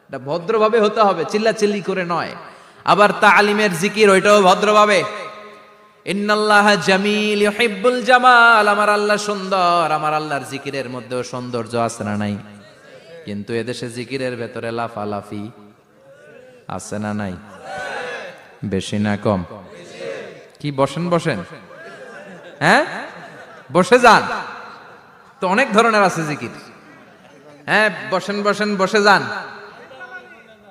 এটা ভদ্রভাবে হতে হবে, চিল্লাচিল্লি করে নয়। আবার তালিমের জিকির ওইটাও ভদ্রভাবে। ইন্নাল্লাহা জামিল ইউহিব্বুল জামাল, আমার আল্লাহ সুন্দর, আমার আল্লাহর জিকিরের মধ্যেও সৌন্দর্য আছে না নাই? কিন্তু এদেশে জিকিরের ভেতরে লাফালাফি আছে না নাই? বেশি না কম? কি বসেন বসেন, হ্যাঁ বসে যান তো, অনেক ধরনের আছে জিকির। হ্যাঁ বসেন বসেন, বসে যান।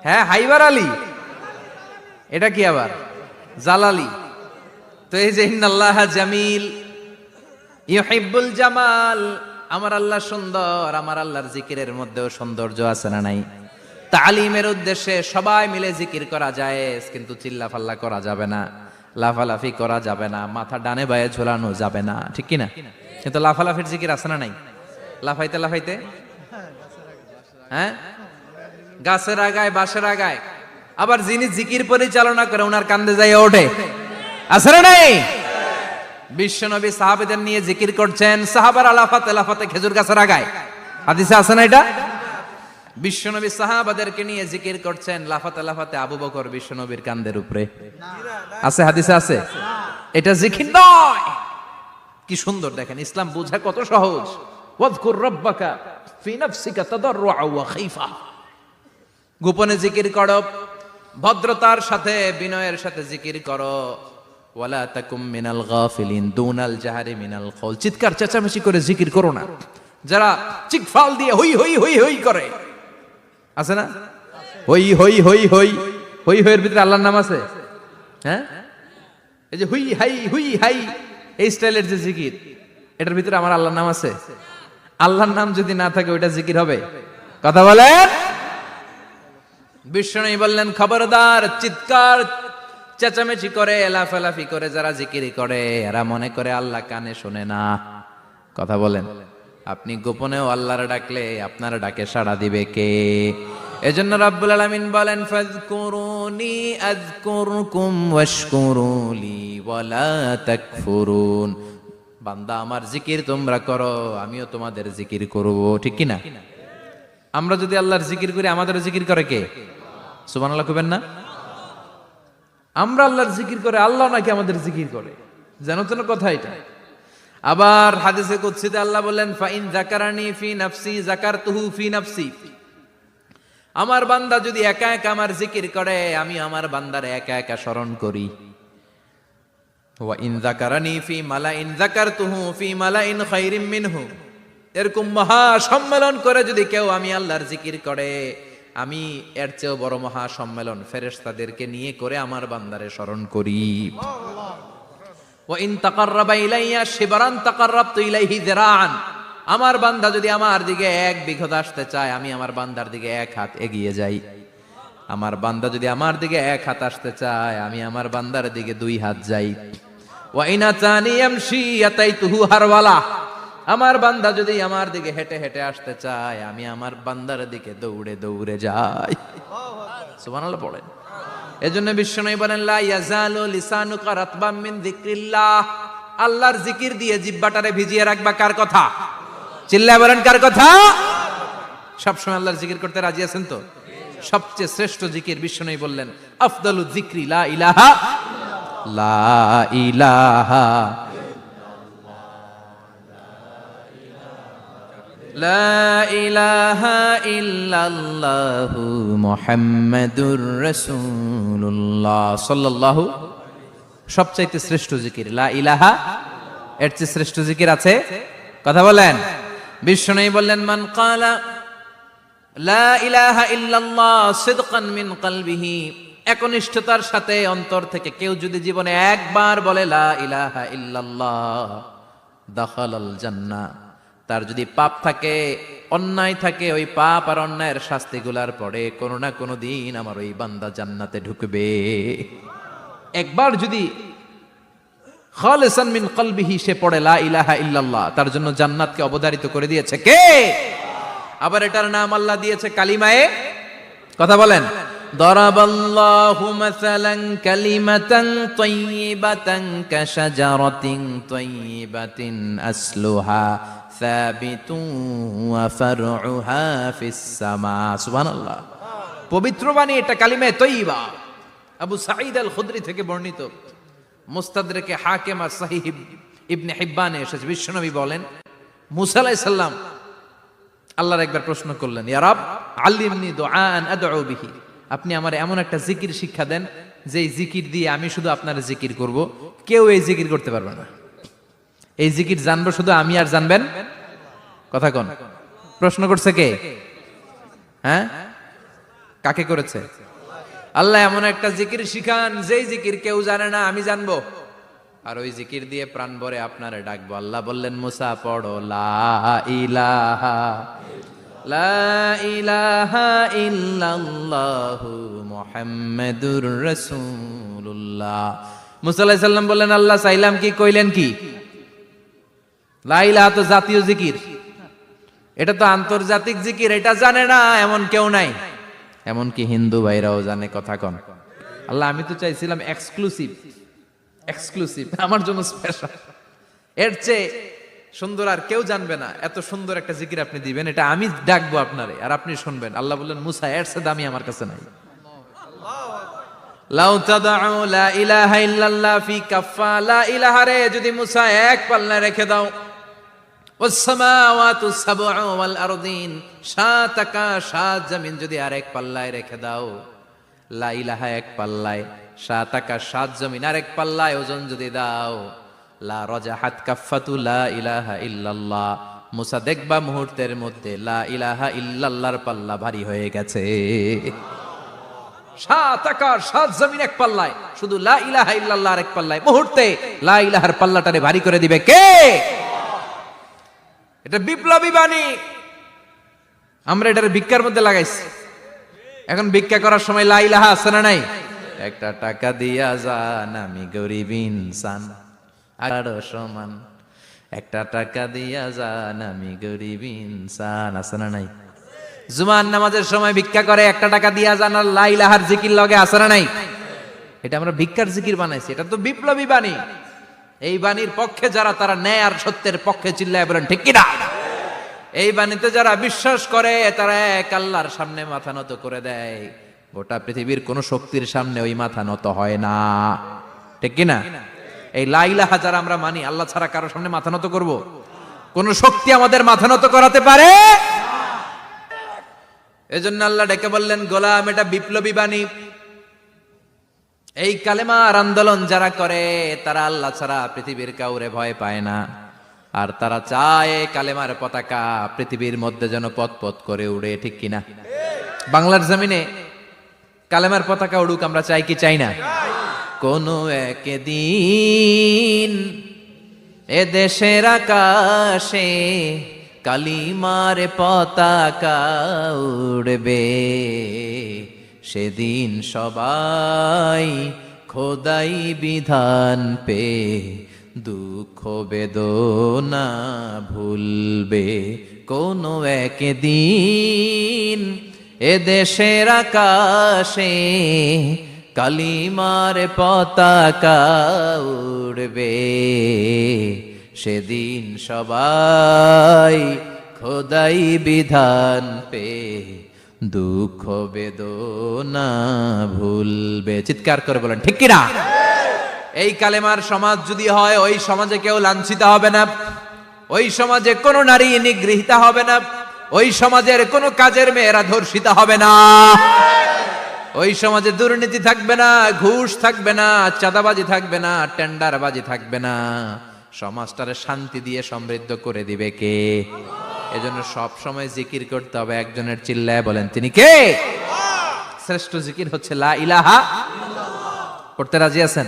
হ্যাঁ হাইবার আলী, এটা কি আবার জালালি? তো এই যে ইন্নাল্লাহা জামিল ইউহিব্বুল জামাল, আমার আল্লাহ সুন্দর, আমার আল্লাহর জিকিরের মধ্যেও সৌন্দর্য আছে না নাই? তালিমের উদ্দেশ্যে সবাই মিলে জিকির করা যায়, কিন্তু চিল্লাফাল্লা করা যাবে না, লাফালাফি করা যাবে না, মাথা ডানে বায়ে ঝোলানো যাবে না, ঠিক কিনা? কিন্তু লাফালাফির জিকির আছে না নাই? লাফাইতে লাফাইতে, হ্যাঁ গাছের আগায় বাঁশের আগায়। আবার যিনি জিকির পরিচালনা করে ওনার কান্দে যাই ওঠে, আছে না নাই? বিশ্বনবী সাহাবাদের নিয়ে জিকির করছেন, সাহাবারা লাফাতে লাফাতে খেজুর গাছের আগায়। হাদিসে আছে না এটা? বিশ্বনবী সাহাবাদেরকে নিয়ে জিকির করছেন, লাফাতে লাফাতে আবু বকর বিশ্বনবীর কান্দের উপরে। আছে হাদিসে আছে? এটা জিকির নয়, কি সুন্দর দেখেন, ইসলাম বোঝা কত সহজ। ওয়াযকুর রাব্বাকা ফি নাফসিকা তাদাররুআ ওয়া খাইফা, গোপনে জিকির করো, ভদ্রতার সাথে বিনয়ের সাথে জিকির করো। ওয়ালা তাকুম মিনাল গাফিলিন দুনাল জাহারি মিনাল কওল, চিৎকার চেঁচামেচি করে জিকির করো না। যারা চিকফাল দিয়ে হই হই হই হই করে, আছে না? হই হই হই হই হই হইয়ের ভিতরে আল্লাহর নাম আছে? হ্যাঁ, এই যে হুই হাই এই স্টাইলের যে জিকির, এটার ভিতরে আমার আল্লাহর নাম আছে? আল্লাহর নাম যদি না থাকে ওইটা জিকির হবে? কথা বলেন। বিষ্ণু বললেন খবরদার, চিৎকার চেঁচামেচি করে লাফালাফি করে যারা জিকির করে এরা মনে করে আল্লাহ কানে শোনে না। কথা বলেন। আপনি গোপনেও আল্লাহর ডাকলে আপনার ডাকে সাড়া দিবে কে? এজন্য রাব্বুল আলামিন বলেন ফাযকুরুনি আযকুরকুম ওয়াশকুরুলি ওয়ালা তাকফুরুন। বান্দা আমার জিকির তোমরা করো, আমিও তোমাদের জিকির করব, ঠিক কি না? আমরা যদি আল্লাহর জিকির করি আমাদেরও জিকির করে কে? সুবহানাল্লাহ কইবেন না? আমরা আল্লাহর জিকির করে, আল্লাহ নাকি আমাদের জিকির করে, জানো তো না কথা এটা। আবার হাদিসে কুদসিতে আল্লাহ বললেন ফাইন যাকারানি ফি নাফসি যাকারতুহু ফি নাফসি, আমার বান্দা যদি একা একা আমার জিকির করে আমি আমার বান্দারে একা একা স্মরণ করি। ওয়া ইন যাকারানি ফি মালাইন যাকারতুহু ফি মালাইন খায়রিম মিনহু, এরকম মহা সম্মেলন করে যদি কেউ আমি আল্লাহর জিকির করে, আমি এর চেয়েও বড় মহা সম্মেলন ফেরেশতাদেরকে নিয়ে করে আমার বান্দারে স্মরণ করি। ওয়া ইন তাকাররাবা ইলাইয়া শিবরান তাকাররাবতু ইলাইহি যিরাআন, আমার বান্দা যদি আমার দিকে এক বিঘত আসতে চায় আমি আমার বান্দার দিকে এক হাত এগিয়ে যাই। আমার বান্দা যদি আমার দিকে এক হাত আসতে চায় আমি আমার বান্দার দিকে দুই হাত যাই। ওয়া ইন আতানি ইয়ামশি আতাইতুহু হারওয়ালা, আমার বান্দা যদি আমার দিকে হেঁটে হেঁটে আসতে চায় আমি আমার বান্দার দিকে দৌড়ে দৌড়ে যাই। সুবহানাল্লাহ পড়েন। এজন্য বিশ্বনবী বলেন লা ইয়াজালু লিসানুকা রাতবাম মিন যিকরিল্লাহ, আল্লাহর জিকির দিয়ে জিহ্বাটারে ভিজিয়ে রাখবা। কার কথা? চিল্লায় বলেন কার কথা? সবসময় আল্লাহর জিকির করতে রাজি আছেন তো? সবচেয়ে শ্রেষ্ঠ জিকির বিশ্বনবী বললেন আফদালু যিকরি লা ইলাহা লা ইলাহা লা ইলাহা ইল্লাল্লাহু মুহাম্মাদুর রাসূলুল্লাহ সাল্লাল্লাহু, সবচাইতে শ্রেষ্ঠ জিকির লা ইলাহা, এর চেয়ে শ্রেষ্ঠ জিকির আছে? কথা বলেন। বিশ্বনবী বললেন মান ক্বালা লা ইলাহা ইল্লাল্লাহ সিদকান মিন কলবিহি, একনিষ্ঠতার সাথে অন্তর থেকে কেউ যদি জীবনে একবার বলে লা ইলাহা ইল্লাল্লাহ দাখালাল জান্নাহ, তার যদি পাপ থাকে অন্যায় থাকে ওই পাপ আর অন্যায়ের শাস্তিগুলার পরে কোনো না কোনো দিন আমার ওই বান্দা জান্নাতে ঢুকবে। একবার যদি খালিসান মিন কলবিহি সে পড়ে লা ইলাহা ইল্লাল্লাহ, তার জন্য জান্নাতকে অবধারিত করে দিয়েছে কে? আবার এটার নাম আল্লাহ দিয়েছে কালিমায়ে, কথা বলেন। দরাবাল্লাহু মাসালান কালিমাতান তাইয়িবাতান কাশাজারাতিন তাইয়িবাতিন আসলুহা সাবিতুন ওয়া ফারউহা ফিস সামা। সুবহানাল্লাহ। পবিত্র বাণী এটা কালিমায়ে তাইয়িবা। আবু সাঈদ আল খুদরি থেকে বর্ণিত, মুস্তাদরাকে হাকিম আর সহিহ ইবনে হিব্বানে এসেছে, বিশ্বনবী বলেন মুসা আলাইহিস সালাম আল্লাহর একবার প্রশ্ন করলেন ইয়া রাব আল্লিমনি দুআআন আদউ বিহি, আপনি আমার এমন একটা জিকির শিক্ষা দেন যেই জিকির দিয়ে আমি শুধু আপনার জিকির করব, কেউ এই জিকির করতে পারবে না। এই জিকির জানবো শুধু আমি আর জানবেন। কথা কোন? প্রশ্ন করছে কে? হ্যাঁ, কাকে করেছে? আল্লাহ এমন একটা জিকির শিখান যেই জিকির কেউ জানে না, আমি জানবো, আর ওই জিকির দিয়ে প্রাণ ভরে আপনারে ডাকবো। আল্লাহ বললেন মুসা পড়ো লা ইলাহা লা ইলাহা ইল্লাল্লাহু মুহাম্মাদুর রাসূলুল্লাহ। মুসা আলাইহিস সালাম বললেন আল্লাহ চাইলাম কি, কইলেন কি? লা ইলাহা তো জাতীয় জিকির, এটা তো আন্তর্জাতিক জিকির, এটা জানে না এমন কেউ নাই, এমনকি হিন্দু ভাইরাও জানে। কথা কন। আল্লাহ আমি তো চাইছিলাম এক্সক্লুসিভ, এক্সক্লুসিভ আমার জন্য স্পেশাল, এর চেয়ে সুন্দর আর কেউ জানবে না, এত সুন্দর একটা জিকির আপনি দিবেন, এটা আমি ডাকবো আপনারে আর আপনি শুনবেন। আল্লাহ বললেন মুসা এর চেয়ে দামি আমার কাছে নাই। লাউ তাদউ লা ইলাহা ইল্লাল্লাহ ফি কাফফা, লা ইলাহা রে যদি মুসা এক পাল্লায় রেখে দাও, ওয়াস সামাওয়াতু সাবউ ওয়াল আরদিন, সাত আকাশ সাত জমিন যদি আরেক পাল্লায় রেখে দাও, লা ইলাহা এক পাল্লায়, সাত আকাশ সাত জমিন আরেক পাল্লায় ওজন যদি দাও, লা রাজাহাত কাফফাতু লা ইলাহা ইল্লাল্লাহ, মুসা দেখবা মুহূর্তের মধ্যে লা ইলাহা ইল্লাল্লাহর পাল্লা ভারী হয়ে গেছে। সাত আকাশ সাত জমিন এক পাল্লায়, শুধু লা ইলাহা ইল্লাল্লাহ এক পাল্লায়, মুহূর্তে লা ইলাহার পাল্লাটারে ভারী করে দিবে কে? এটা বিপ্লবী বাণী। আমরা এটার ভিক্ষার মধ্যে লাগাইছি। এখন ভিক্ষা করার সময় লা ইলাহা আছে না নাই? একটা টাকা দিয়া যান, আমি গরিব ইনসান আরো সমান, একটা টাকা দিয়া যান, আমি গরিব ইনসান, আছে না নাই? জুমার নামাজের সময় ভিক্ষা করে, একটা টাকা দিয়া যান, আর লা ইলাহার জিকির লগে, আছে না নাই? এটা আমরা ভিক্ষার জিকির বানাইছি। এটা তো বিপ্লবী বাণী। এই বাণীর পক্ষে যারা, তারা ন্যায় আর সত্যের পক্ষে চিল্লায় বলেন ঠিক কিনা? এই বাণীতে যারা বিশ্বাস করে, তারা এক আল্লাহর সামনে মাথা নত করে দেয়। গোটা পৃথিবীর কোন শক্তির সামনে ওই মাথা নত হয় না, ঠিক কিনা? এই লা ইলাহা যারা আমরা মানি, আল্লাহ ছাড়া কারো সামনে মাথা নত করব? কোন শক্তি আমাদের মাথা নত করাতে পারে? এজন্য আল্লাহ ডেকে বললেন, গোলাম এটা বিপ্লবী বাণী। এই কালেমার আন্দোলন যারা করে, তারা আল্লাহ ছাড়া পৃথিবীর কাউরে ভয় পায় না। আর তারা চায় কালেমার পতাকা পৃথিবীর মধ্যে যেন পথ পথ করে উড়ে, ঠিক কিনা? বাংলার জমিনে কালেমার পতাকা উড়ুক, আমরা চাই কি চাই না? কোন একদিন এ দেশের আকাশে কালিমার পতাকা উড়বে, সেদিন সবাই খোদাই বিধান পে দুঃখ বেদনা ভুলবে। কোন একদিন এ দেশের আকাশে কালিমার পতাকা উড়বে, সেদিন সবাই খোদাই বিধান পে দুঃখ বেদনা ভুলবে। চিৎকার করে বলেন ঠিক কিনা? এই কালেমার সমাজ যদি হয়, ওই সমাজে কেউ লাঞ্ছিত হবে না, ওই সমাজে কোনো নারী নিগৃহীত হবে না, ওই সমাজের কোনো কাজের মেয়েরা ধর্ষিত হবে না, ওই সমাজে দুর্নীতি থাকবে না, ঘুষ থাকবে না, চাঁদাবাজি থাকবে না, টেন্ডারবাজি থাকবে না। সমাজটারে শান্তি দিয়ে সমৃদ্ধ করে দিবে কে? এজন্য সব সময় জিকির করতে হবে একজনের, চিল্লায় বলেন তিনি কে? শ্রেষ্ঠ জিকির হচ্ছে লা ইলাহা। করতে রাজি আছেন?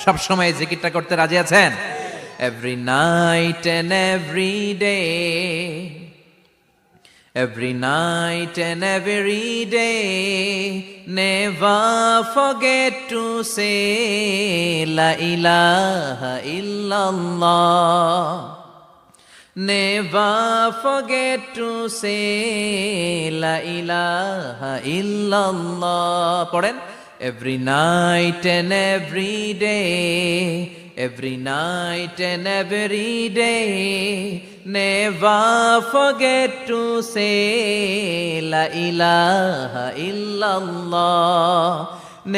সব সময় জিকিরটা করতে রাজি আছেন? Every night and every day, every night and every day, never forget to say la ilaha illallah, never forget to say la ilaha illallah. পড়েন, every night and every day, every night and every day, never forget to say la ilaha illallah,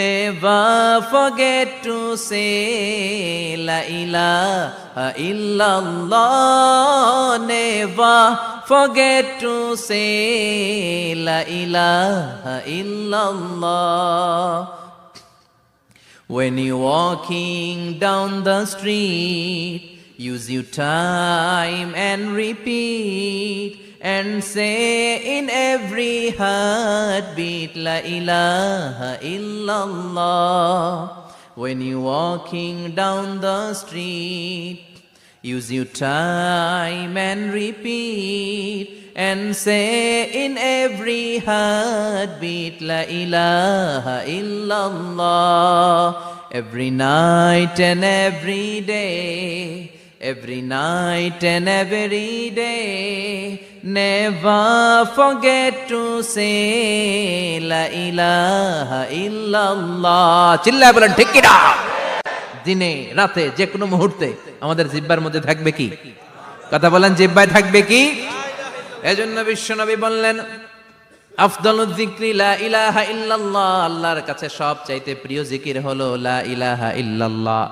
never forget to say la ilaha illallah, never forget to say la ilaha illallah. When you're walking down the street, use your time and repeat, and say in every heartbeat la ilaha illallah. When you're walking down the street, use your time and repeat, and say in every heartbeat la ilaha illallah. Every night and every day, every night and every day, never forget to say la ilaha illallah. চিল্লায় বলেন ঠিক কিনা? দিনে রাতে যে কোনো মুহূর্তে আমাদের জিহ্বার মধ্যে থাকবে কি? কথা বলেন, জিহ্বায় থাকবে কি? এজন্য বিশ্বনবী বললেন, আফদালুয যিকরি লা ইলাহা ইল্লাল্লাহ, আল্লাহর কাছে সবচাইতে প্রিয় জিকির হলো লা ইলাহা ইল্লাল্লাহ।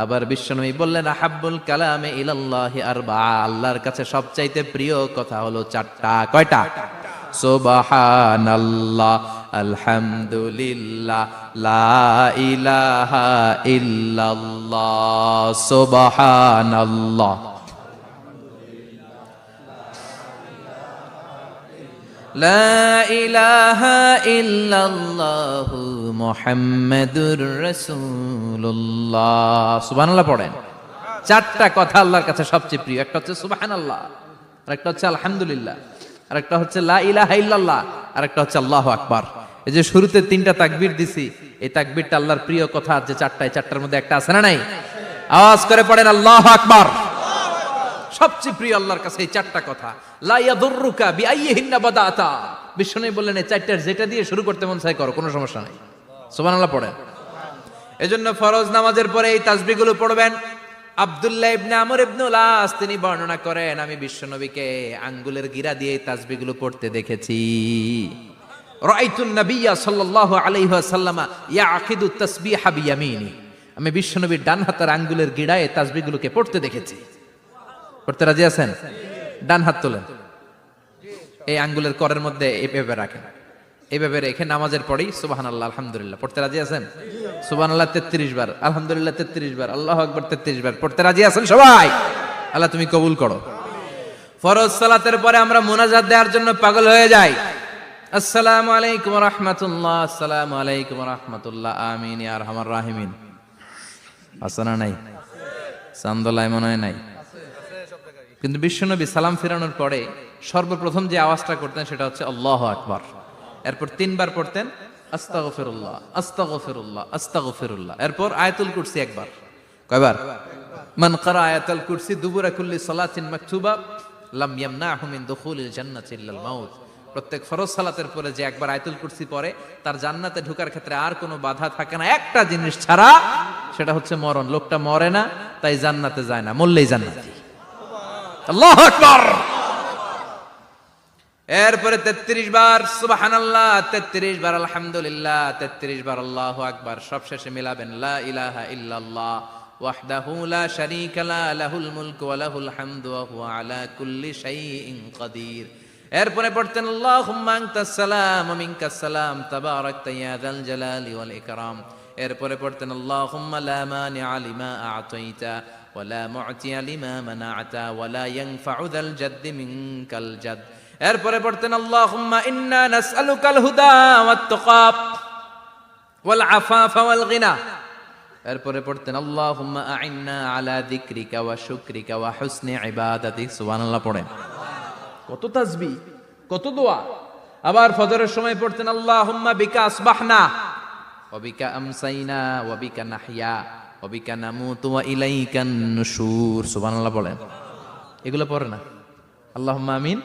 আবার বিশ্বনবী বললেন আহাব্বুল কালামে ইলাল্লাহি আরবাআ, আল্লাহর কাছে সবচাইতে প্রিয় কথা হলো চারটা। কয়টা? সুবহানাল্লাহ, আলহামদুলিল্লাহ, লা ইলাহা ইল্লাল্লাহ। সুবহানাল্লাহ, লা ইলাহা ইল্লাল্লাহ, মুহাম্মাদুর রাসূলুল্লাহ। সুবহানাল্লাহ পড়েন। চারটা কথা আল্লাহর কাছে সবচেয়ে প্রিয়। একটা হচ্ছে সুবহানাল্লাহ, আর একটা হচ্ছে আলহামদুলিল্লাহ, আর একটা হচ্ছে লা ইলাহা ইল্লাল্লাহ, আর একটা হচ্ছে আল্লাহু আকবার। এই যে শুরুতে তিনটা তাকবীর দিছি, এই তাকবীরটা আল্লাহর প্রিয় কথা যে চারটায়, চারটার মধ্যে একটা আছে না নাই? আওয়াজ করে পড়েন আল্লাহু আকবার। সবচেয়ে প্রিয় আল্লাহর কাছে এই চারটা কথা। লা ইয়াদুররুকা বিআইয়িহিন্না বাদাতা, বিষ্ণু বললেন এই চারটার যেটা দিয়ে শুরু করতে মন চায় করো, কোনো সমস্যা নাই। সুবহানাল্লাহ পড়েন। এজন্য ফরজ নামাজের পরে এই তাসবিহগুলো পড়বেন। আব্দুল্লাহ ইবনে আমর ইবনে আস তিনি বর্ণনা করেন, আমি বিশ্বনবীকে আঙ্গুলের গিরা দিয়ে এই তাসবিহগুলো পড়তে দেখেছি। রাআইতুন নাবিয়্যা সাল্লাল্লাহু আলাইহি ওয়াসাল্লাম ইয়াকিদু তাসবিহা বিয়ামিনি, আমি বিশ্বনবীর ডান হাতের আঙ্গুলের গিরায় এই তাসবিহগুলোকে পড়তে দেখেছি। পড়তে রাজি আছেন? ডান হাত তোলেন, এই আঙ্গুলের করের মধ্যে এইভাবে রাখেন, এইভাবে রেখে নামাজের পরেই সুবহানাল্লাহ আলহামদুলিল্লাহ পড়তে রাজি আছেন? সুবহানাল্লাহ 33 বার, আলহামদুলিল্লাহ 33 বার, আল্লাহু আকবার 33 বার। পড়তে রাজি আছেন সবাই? আল্লাহ তুমি কবুল করো। ফরজ সালাতের পরে আমরা মুনাজাত দেওয়ার জন্য পাগল হয়ে যাই। আসসালামু আলাইকুম ওয়া রাহমাতুল্লাহ, আসসালামু আলাইকুম ওয়া রাহমাতুল্লাহ, আমিন ইয়া আরহামার রাহিমিন। আসনা নাই? চান্দলায় মনে হয় নাই। কিন্তু বিশ্বনবী সালাম ফেরানোর পরে সর্বপ্রথম যে আওয়াজটা করতেন সেটা হচ্ছে আল্লাহু আকবার। এরপর 3 বার পড়তেন আস্তাগফিরুল্লাহ, আস্তাগফিরুল্লাহ, আস্তাগফিরুল্লাহ। এরপর আয়াতুল কুরসি একবার। কয়বার? মান ক্বারা আয়াতুল কুরসি দুবুরা কুল্লি সালাতিন মাকতুবা লাম ইয়ামনাহু মিন দুখুলিল জান্নাতি ইল্লাল মাউত। প্রত্যেক ফরজ সালাতের পরে যে একবার আয়াতুল কুরসি পড়ে তার জান্নাতে ঢোকার ক্ষেত্রে আর কোনো বাধা থাকে না, একটা জিনিস ছাড়া, সেটা হচ্ছে মরণ। লোকটা মরে না তাই জান্নাতে যায় না, মরলেই জান্নাতি। আল্লাহু আকবার। এরপরে 33 বার সুবহানাল্লাহ, 33 বার আলহামদুলিল্লাহ, 33 বার আল্লাহু আকবার। সবশেষে মিলাবেন লা ইলাহা ইল্লাল্লাহ ওয়াহদাহু লা শারীকা লা লাহুল মুলকু ওয়া লাহুল হামদু ওয়া হুয়া আলা কুল্লি শাইইন কাদির। এরপরে পড়তেন আল্লাহুম্মা আনতাস সালাম ওয়া মিনকাস সালাম তাবারাকতা ইয়া যাল জালালি ওয়াল ইকরাম। এরপরে পড়তেন আল্লাহুম্মা লা মানিআ লিমা আ'তাইতা ওয়া লা মু'তিয়া লিমা মানা'তা ওয়া লা ইয়ানফা'ু যাল জাদ্দি মিনকাল জাদ। এরপরে পড়তেন আল্লাহুম্মা ইন্না নাসআলুকাল হুদা ওয়াত তাকা ওয়াল আফাফা ওয়াল গিনা। এরপরে পড়তেন আল্লাহুম্মা আ'ইন্না আলা যিকরিকা ওয়া শুকরিকা ওয়া হুসনি ইবাদাতিক। সুবহানাল্লাহ পড়েন। কত তাসবিহ, কত দোয়া। আবার ফজরের সময় পড়তেন আল্লাহুম্মা বিকা আসবাহনা ওয়া বিকা আমসাইনা ওয়া বিকা নাহইয়া ওয়া বিকা নামুতু ওয়া ইলাইকান নুশুর। সুবহানাল্লাহ বলেন। এগুলো পড়ে না? আল্লাহুম্মা আমিন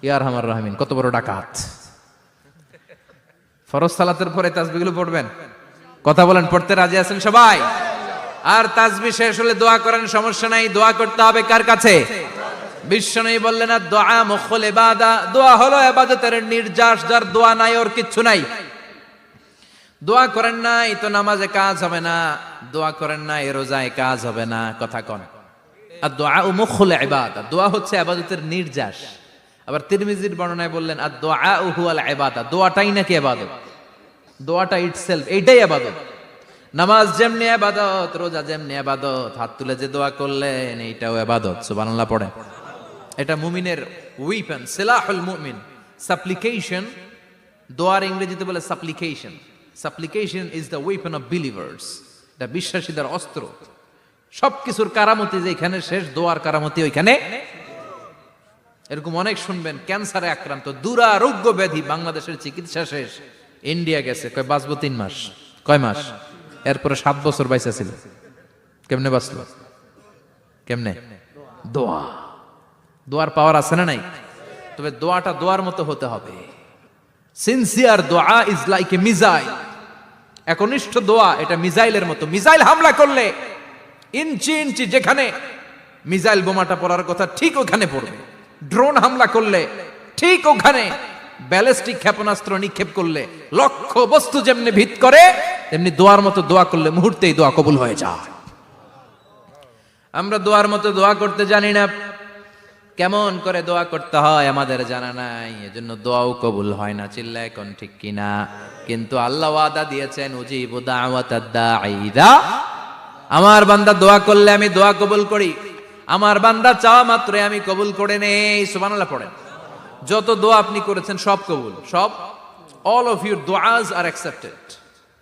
ইয়া আরহামার রাহিমিন। কত বড় ডাকাত। ফরজ সালাতের পরে তাসবিহগুলো পড়বেন। কথা বলেন, পড়তে রাজি আছেন সবাই? আর তাসবিহ শেষ হলে দোয়া করেন, সমস্যা নাই। দোয়া করতে হবে কার কাছে? বিশ্বনবী বললেন না, দোয়া মুখুল ইবাদা, দোয়া হলো ইবাদতের নির্যাস। যার দোয়া নাই ওর কিচ্ছু নাই। দোয়া করেন নাই তো নামাজে কাজ হবে না, দোয়া করেন নাই রোজায় কাজ হবে না। কথা কন। আর দোয়া মুখুল ইবাদা, দোয়া হচ্ছে ইবাদতের নির্যাস। আবার তিরমিজির বর্ণনায় বললেন আর দোয়া হুয়াল ইবাদা, দোয়াটাই নাকি ইবাদত। দোয়াটা ইটসেলফ, এইটাই ইবাদত। নামাজ যেমনি ইবাদত, রোজা যেমনি ইবাদত, হাত তুলে যে দোয়া করলেন এইটাও ইবাদত। সুবহানাল্লাহ পড়ে। এটা মুমিনের ওয়েপন, সিলাহুল মুমিন। সাপ্লিকেশন, দোয়ার ইংরেজিতে বলে সাপ্লিকেশন। সাপ্লিকেশন is the weapon of believers. এটা বিশ্বাসীদের অস্ত্র। সবকিছুর কারামতি যেখানে শেষ, দোয়ার কারামতি ওইখানে। এরকম অনেক শুনবেন ক্যান্সারে আক্রান্ত, দুরারোগ্য ব্যাধি, বাংলাদেশের চিকিৎসা শেষ, ইন্ডিয়া গেছে, কয় বাঁচবো 3 মাস। কয় মাস? এরপরে 7 বছর বাইসা ছিল। কেমনে বাঁচলো? কেমনে? দোয়া। দোয়ার পাওয়ার আছে না নাই? তবে দোয়াটা দোয়ার মতো হতে হবে। সিনসিয়ার দোয়া ইজ লাইক এ মিসাইল। একনিষ্ঠ দোয়া এটা মিসাইলের মতো। মিসাইল হামলা করলে ইঞ্চি ইঞ্চি যেখানে মিসাইল বোমাটা পড়ার কথা ঠিক ওখানে পড়বে। ড্রোন হামলা করলে ঠিক ওখানে ব্যালিস্টিক ক্ষেপণাস্ত্র নিক্ষেপ করলে লক্ষ্য বস্তু যেমনি ভিত করে, তেমনি দোয়ার মতো দোয়া করলে মুহূর্তেই দোয়া কবুল হয়ে যায়। আমরা দোয়ার মতো দোয়া করতে জানি না, কেমন করে দোয়া করতে হয় আমাদের জানা নাই, এজন্য দোয়াও কবুল হয় না। চিল্লায় কোন ঠিক কিনা? কিন্তু আল্লাহ ওয়াদা দিয়েছেন, উজিবু দাওয়াতাদ দাঈ ইযা, আমার বান্দা দোয়া করলে আমি দোয়া কবুল করি, আমার বান্দা চাওয়া মাত্রই আমি কবুল করে নেই। সুবহানাল্লাহ পড়েন। যত দোয়া আপনি করেছেন সব কবুল, সব, অল অফ ইউর দুআস আর অ্যাকসেপ্টেড,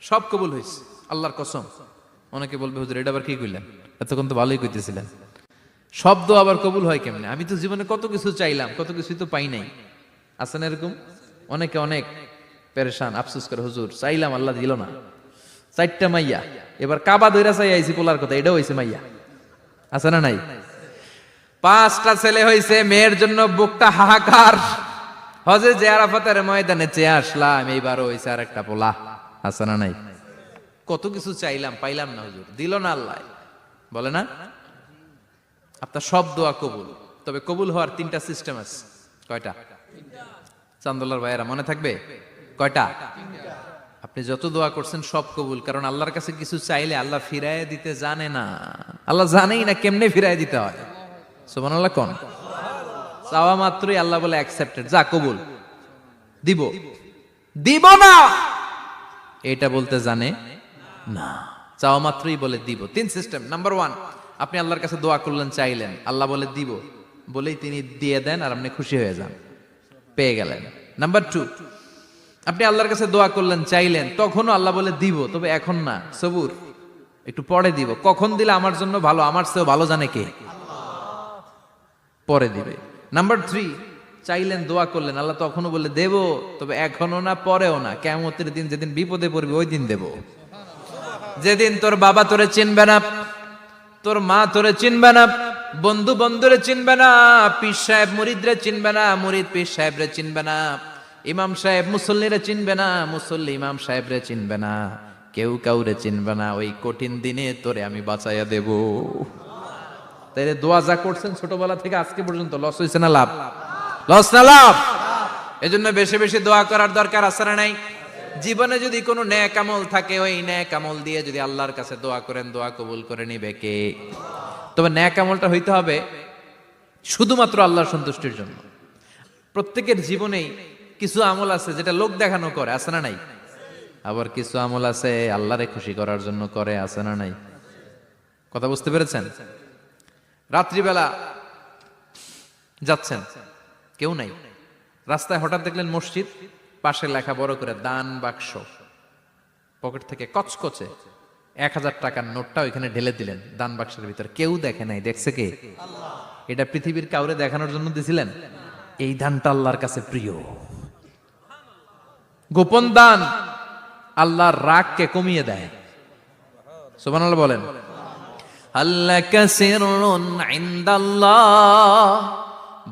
সব কবুল হয়েছে আল্লাহর কসম। অনেকে বলবে হুজুর এটা আবার কি কইলেন, এতক্ষণ তো ভালোই কইতেছিলেন, সব দোয়া আবার কবুল হয় কেমনে? আমি তো জীবনে কত কিছু চাইলাম, কত কিছুই তো পাই নাই। আছে না এরকম? অনেকে অনেক পেরেশান, আফসোস করে, হুজুর চাইলাম আল্লাহ দিল না। 4টা মাইয়া, এবার কাবা দইরা চাই আইছি পোলার কথা, এটাও হইছে মাইয়া। আছে না নাই? 5টা ছেলে হইছে, মেয়ের জন্য বুকটা হাহাকার। হজে যে আরাফাতের ময়দানে চেয়ে আসলাম, এইবারও হইছে আর একটা পোলা। আছে না নাই? কত কিছু চাইলাম, পাইলাম না, হুজুর দিল না আল্লাহ। বলে না আপনার সব দোয়া কবুল, তবে কবুল হওয়ার 3টা সিস্টেম আছে। কয়টা? চান্দোলার ভাইয়েরা মনে থাকবে কয়টা? আপনি যত দোয়া করছেন সব কবুল, কারণ আল্লাহর কাছে কিছু চাইলে আল্লাহ ফিরায় দিতে জানে না। আল্লাহ জানেই না কেমনে ফিরায় দিতে হয়। সুবহানাল্লাহ কোন? চাওয়া মাত্রই আল্লাহ বলে অ্যাকসেপ্টেড, যা কবুল, দিব দিব না এটা বলতে জানে না, চাওয়া মাত্রই বলে দিব। 3 সিস্টেম। নাম্বার 1, আপনি আল্লাহর কাছে দোয়া করলেন, চাইলেন, আল্লাহ বলে দিব, বলেই তিনি দিয়ে দেন আর আপনি খুশি হয়ে যান, পেয়ে গেলেন। নাম্বার 2, আপনি আল্লাহর কাছে দোয়া করলেন, চাইলেন, তখনও আল্লাহ বলে দিব, তবে এখন না, সবুর, একটু পরে দিব। কখন দিলে আমার জন্য ভালো, আমার চেয়েও ভালো জানে কে? পরে দিবে। নাম্বার 3, চাইলেন, দোয়া করলেন, আল্লাহ তখনও বলে দেব, তবে এখনো না, পরেও না, কিয়ামতের দিন যেদিন বিপদে পড়বি ওই দিন দেব। যেদিন তোর বাবা তোরে চিনবে না, তোর মা তোরে চিনবে না, বন্ধু বন্ধুরে চিনবে না, পীর সাহেব মুরিদরে চিনবে না, মুরিদ পীর সাহেবরে চিনবে না, ইমাম সাহেব মুসল্লিরে চিনবে না, মুসল্লি ইমাম সাহেবরে চিনবে না, কেউ কাউরে চিনবে না। ওই কঠিন দিনে তোরে আমি বাঁচাইয়া দেব। তাইলে দোয়া যা করছেন ছোটবেলা থেকে আজকে পর্যন্ত, লস হয়েছে না লাভ? লস না লাভ? এজন্য বেশি বেশি দোয়া করার দরকার আছে না নাই? জীবনে যদি কোনো নেক আমল থাকে, ওই নেক আমল দিয়ে যদি আল্লাহর কাছে দোয়া করেন, দোয়া কবুল করে নিবে কে? তবে নেক আমলটা হইতে হবে শুধুমাত্র আল্লাহর সন্তুষ্টির জন্য। প্রত্যেকের জীবনেই কিছু আমল আছে যেটা লোক দেখানো করে, আছে না নাই? আবার কিছু আমল আছে আল্লাহরে খুশি করার জন্য করে, আছে না নাই? কথা বুঝতে পেরেছেন? রাত্রিবেলা যাচ্ছেন, কেউ নাই, রাস্তায় হঠাৎ দেখলেন মসজিদ, পাশে লেখা বড় করে দান বাক্স, পকেট থেকে কচকচে 1000 টাকার নোটটা ওইখানে ঢেলে দিলেন দান বাক্সের ভিতর। কেউ দেখে নাই, দেখছে কে? এটা পৃথিবীর কাউরে দেখানোর জন্য দিছিলেন? এই দানটা আল্লাহর কাছে প্রিয়। গোপন দান আল্লাহর রাগকে কমিয়ে দেয়। সুবহানাল্লাহ বলেন। আল্লাকা সিররুন ইনদাল্লাহ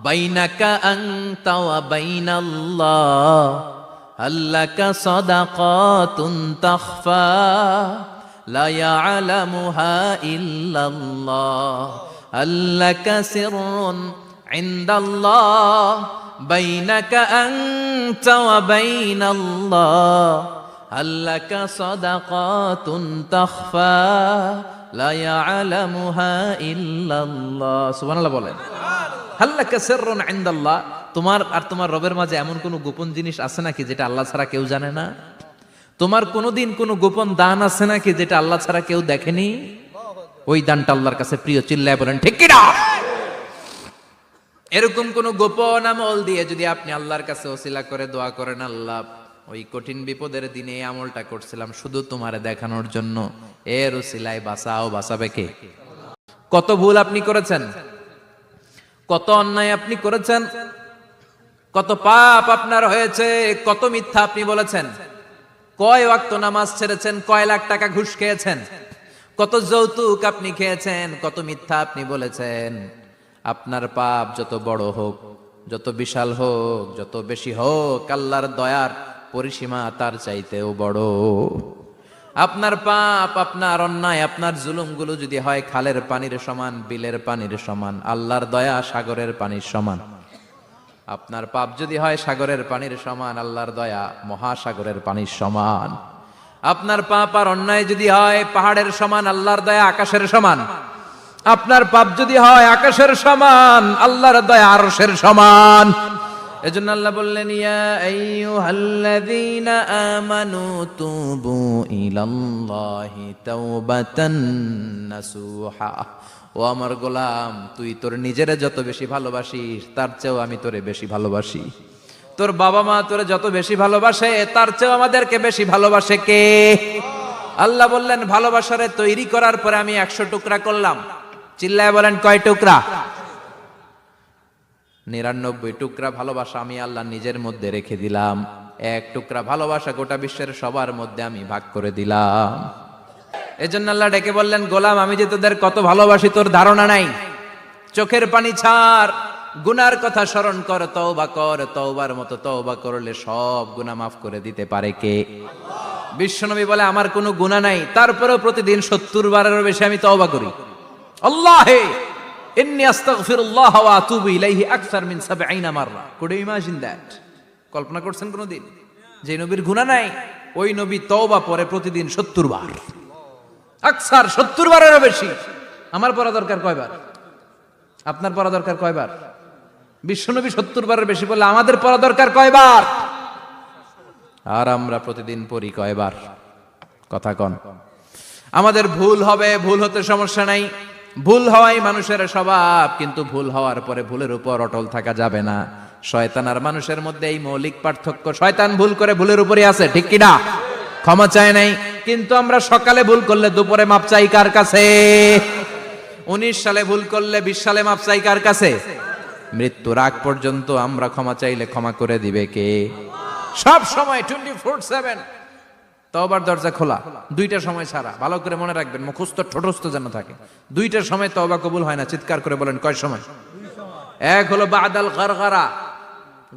বাইনাকা আনতা ওয়া বাইনাল্লাহ, আল্লাকা সাদাকাতুন তাখফা লা ইয়ালামুহা ইল্লাল্লাহ, আল্লাকা সিররুন ইনদাল্লাহ বাইনাকা আনতা ওয়া বাইনাল্লাহ, আল্লাকা সাদাকাতুন তাখফা লা ইয়ালামুহা ইল্লাল্লাহ। সুবহানাল্লাহ বলেন। আল্লাকা সিররুন ইনদাল্লাহ, তোমার আর তোমার রবের মাঝে এমন কোন গোপন জিনিস আছে নাকি যেটা আল্লাহ ছাড়া কেউ জানে না? তোমার কোনোদিন কোনো গোপন দান আছে নাকি যেটা আল্লাহ ছাড়া কেউ দেখেনি? ওই দানটা আল্লাহর কাছে প্রিয়। চিল্লায় বলেন ঠিক কি না? এরকম কোন গোপন আমল দিয়ে যদি আপনি আল্লাহর কাছে ওসিলা করে দোয়া করেন, আল্লাহ ওই কঠিন বিপদের দিনে এই আমলটা করছিলাম শুধু তোমারে দেখানোর জন্য, এর ওসিলায় বাঁচাও, বাঁচাবে কে? কত ভুল আপনি করেছেন, কত অন্যায় আপনি করেছেন, কত পাপ আপনার হয়েছে, কত মিথ্যা আপনি বলেছেন, কয় ওয়াক্ত নামাজ ছেড়েছেন, কয় লাখ টাকা ঘুষ খেয়েছেন, কত যৌতুক আপনি খেয়েছেন, কত মিথ্যা আপনি বলেছেন। আপনার পাপ যত বড় হোক, যত বিশাল হোক, যত বেশি হোক, আল্লাহর দয়ার পরিসীমা তার চাইতেও বড়। আপনার পাপ, আপনার অন্যায়, আপনার জুলুমগুলো যদি হয় খালের পানির সমান, বিলের পানির সমান, আল্লাহর দয়া সাগরের পানির সমান। আপনার পাপ যদি হয় সাগরের পানির সমান, আল্লাহর দয়া মহাসাগরের পানির সমান। আপনার পাপ আর অন্যায় যদি হয় পাহাড়ের সমান, আল্লাহর দয়া আকাশের সমান। আপনার পাপ যদি হয় আকাশের সমান, আল্লাহর দয়া আরশের সমান। এজন্য আল্লাহ বললেন, ইয়া আইয়ুহাল্লাযীনা আমানু তুবু ইলাল্লাহি তাওবাতান নাসুহা। ও আমার গোলাম, তুই তোর নিজেরে যত বেশি ভালোবাসিস তার চেয়েও আমি তোরে বেশি ভালোবাসি। তোর বাবা মা তোরে যত বেশি ভালোবাসে তার চেয়েও আমাদেরকে বেশি ভালোবাসে কে? আল্লাহ বললেন, ভালোবাসারে তৈরি করার পরে আমি 100 টুকরা করলাম। চিল্লায় বলেন, কয় টুকরা? 99 টুকরা ভালোবাসা আমি আল্লাহ নিজের মধ্যে রেখে দিলাম। 1 টুকরা ভালোবাসা গোটা বিশ্বের সবার মধ্যে আমি ভাগ করে দিলাম। এজন্য আল্লাহ ডেকে বললেন, গোলাম আমি যে তোদের কত ভালোবাসি তোর ধারণা নাই। চোখের পানি ছাড়, গুনার কথা স্মরণ কর, তওবা কর। তওবার মতো তওবা করলে সব গুনাহ মাফ করে দিতে পারে কে? বিশ্বনবী বলে, আমার কোনো গুনাহ নাই, তারপরেও প্রতিদিন 70 বারেরও বেশি আমি তওবা করি। আল্লাহে ইন্নী আস্তাগফিরুল্লাহ ওয়া আতুবু ইলাইহি আকসার মিন 70 মাররা। Could you imagine that? কল্পনা করছেন কোনদিন যে নবীর গুনাহ নাই, ওই নবী তওবা পড়ে প্রতিদিন 70 বার, আকসার 70 বারেরও বেশি। আমার পড়া দরকার কয়বার? আপনার পড়া দরকার কয়বার? বিশ্বনবী 70 বারের বেশি বললে আমাদের পড়া দরকার কয়বার? আর আমরা প্রতিদিন পড়ি কয়বার? কথা কন। আমাদের ভুল হবে, ভুল হতে সমস্যা নাই, ভুল হওয়াই মানুষের স্বভাব, কিন্তু ভুল হওয়ার পরে ভুলের উপর অটল থাকা যাবে না। শয়তান আর মানুষের মধ্যে এই মৌলিক পার্থক্য। শয়তান ভুল করে ভুলের উপরই আছে, ঠিক কিনা? ক্ষমা চায় নাই, কিন্তু আমরা সকালে ভুল করলে দুপুরে মাপ চাই কার কাছে? 19 সালে ভুল করলে 20 সালে মাপ চাই কার কাছে? মৃত্যুর আগ পর্যন্ত আমরা ক্ষমা চাইলে ক্ষমা করে দিবে কে? সব সময় 24/7 তওবার দরজা খোলা, 2টা সময় ছাড়া। ভালো করে মনে রাখবেন, মুখস্থ ঠোঁটস্থ যেন থাকে। 2টার সময় তওবা কবুল হয় না। চিৎকার করে বলেন, কয় সময়? এক হলো বাদাল গরগরা,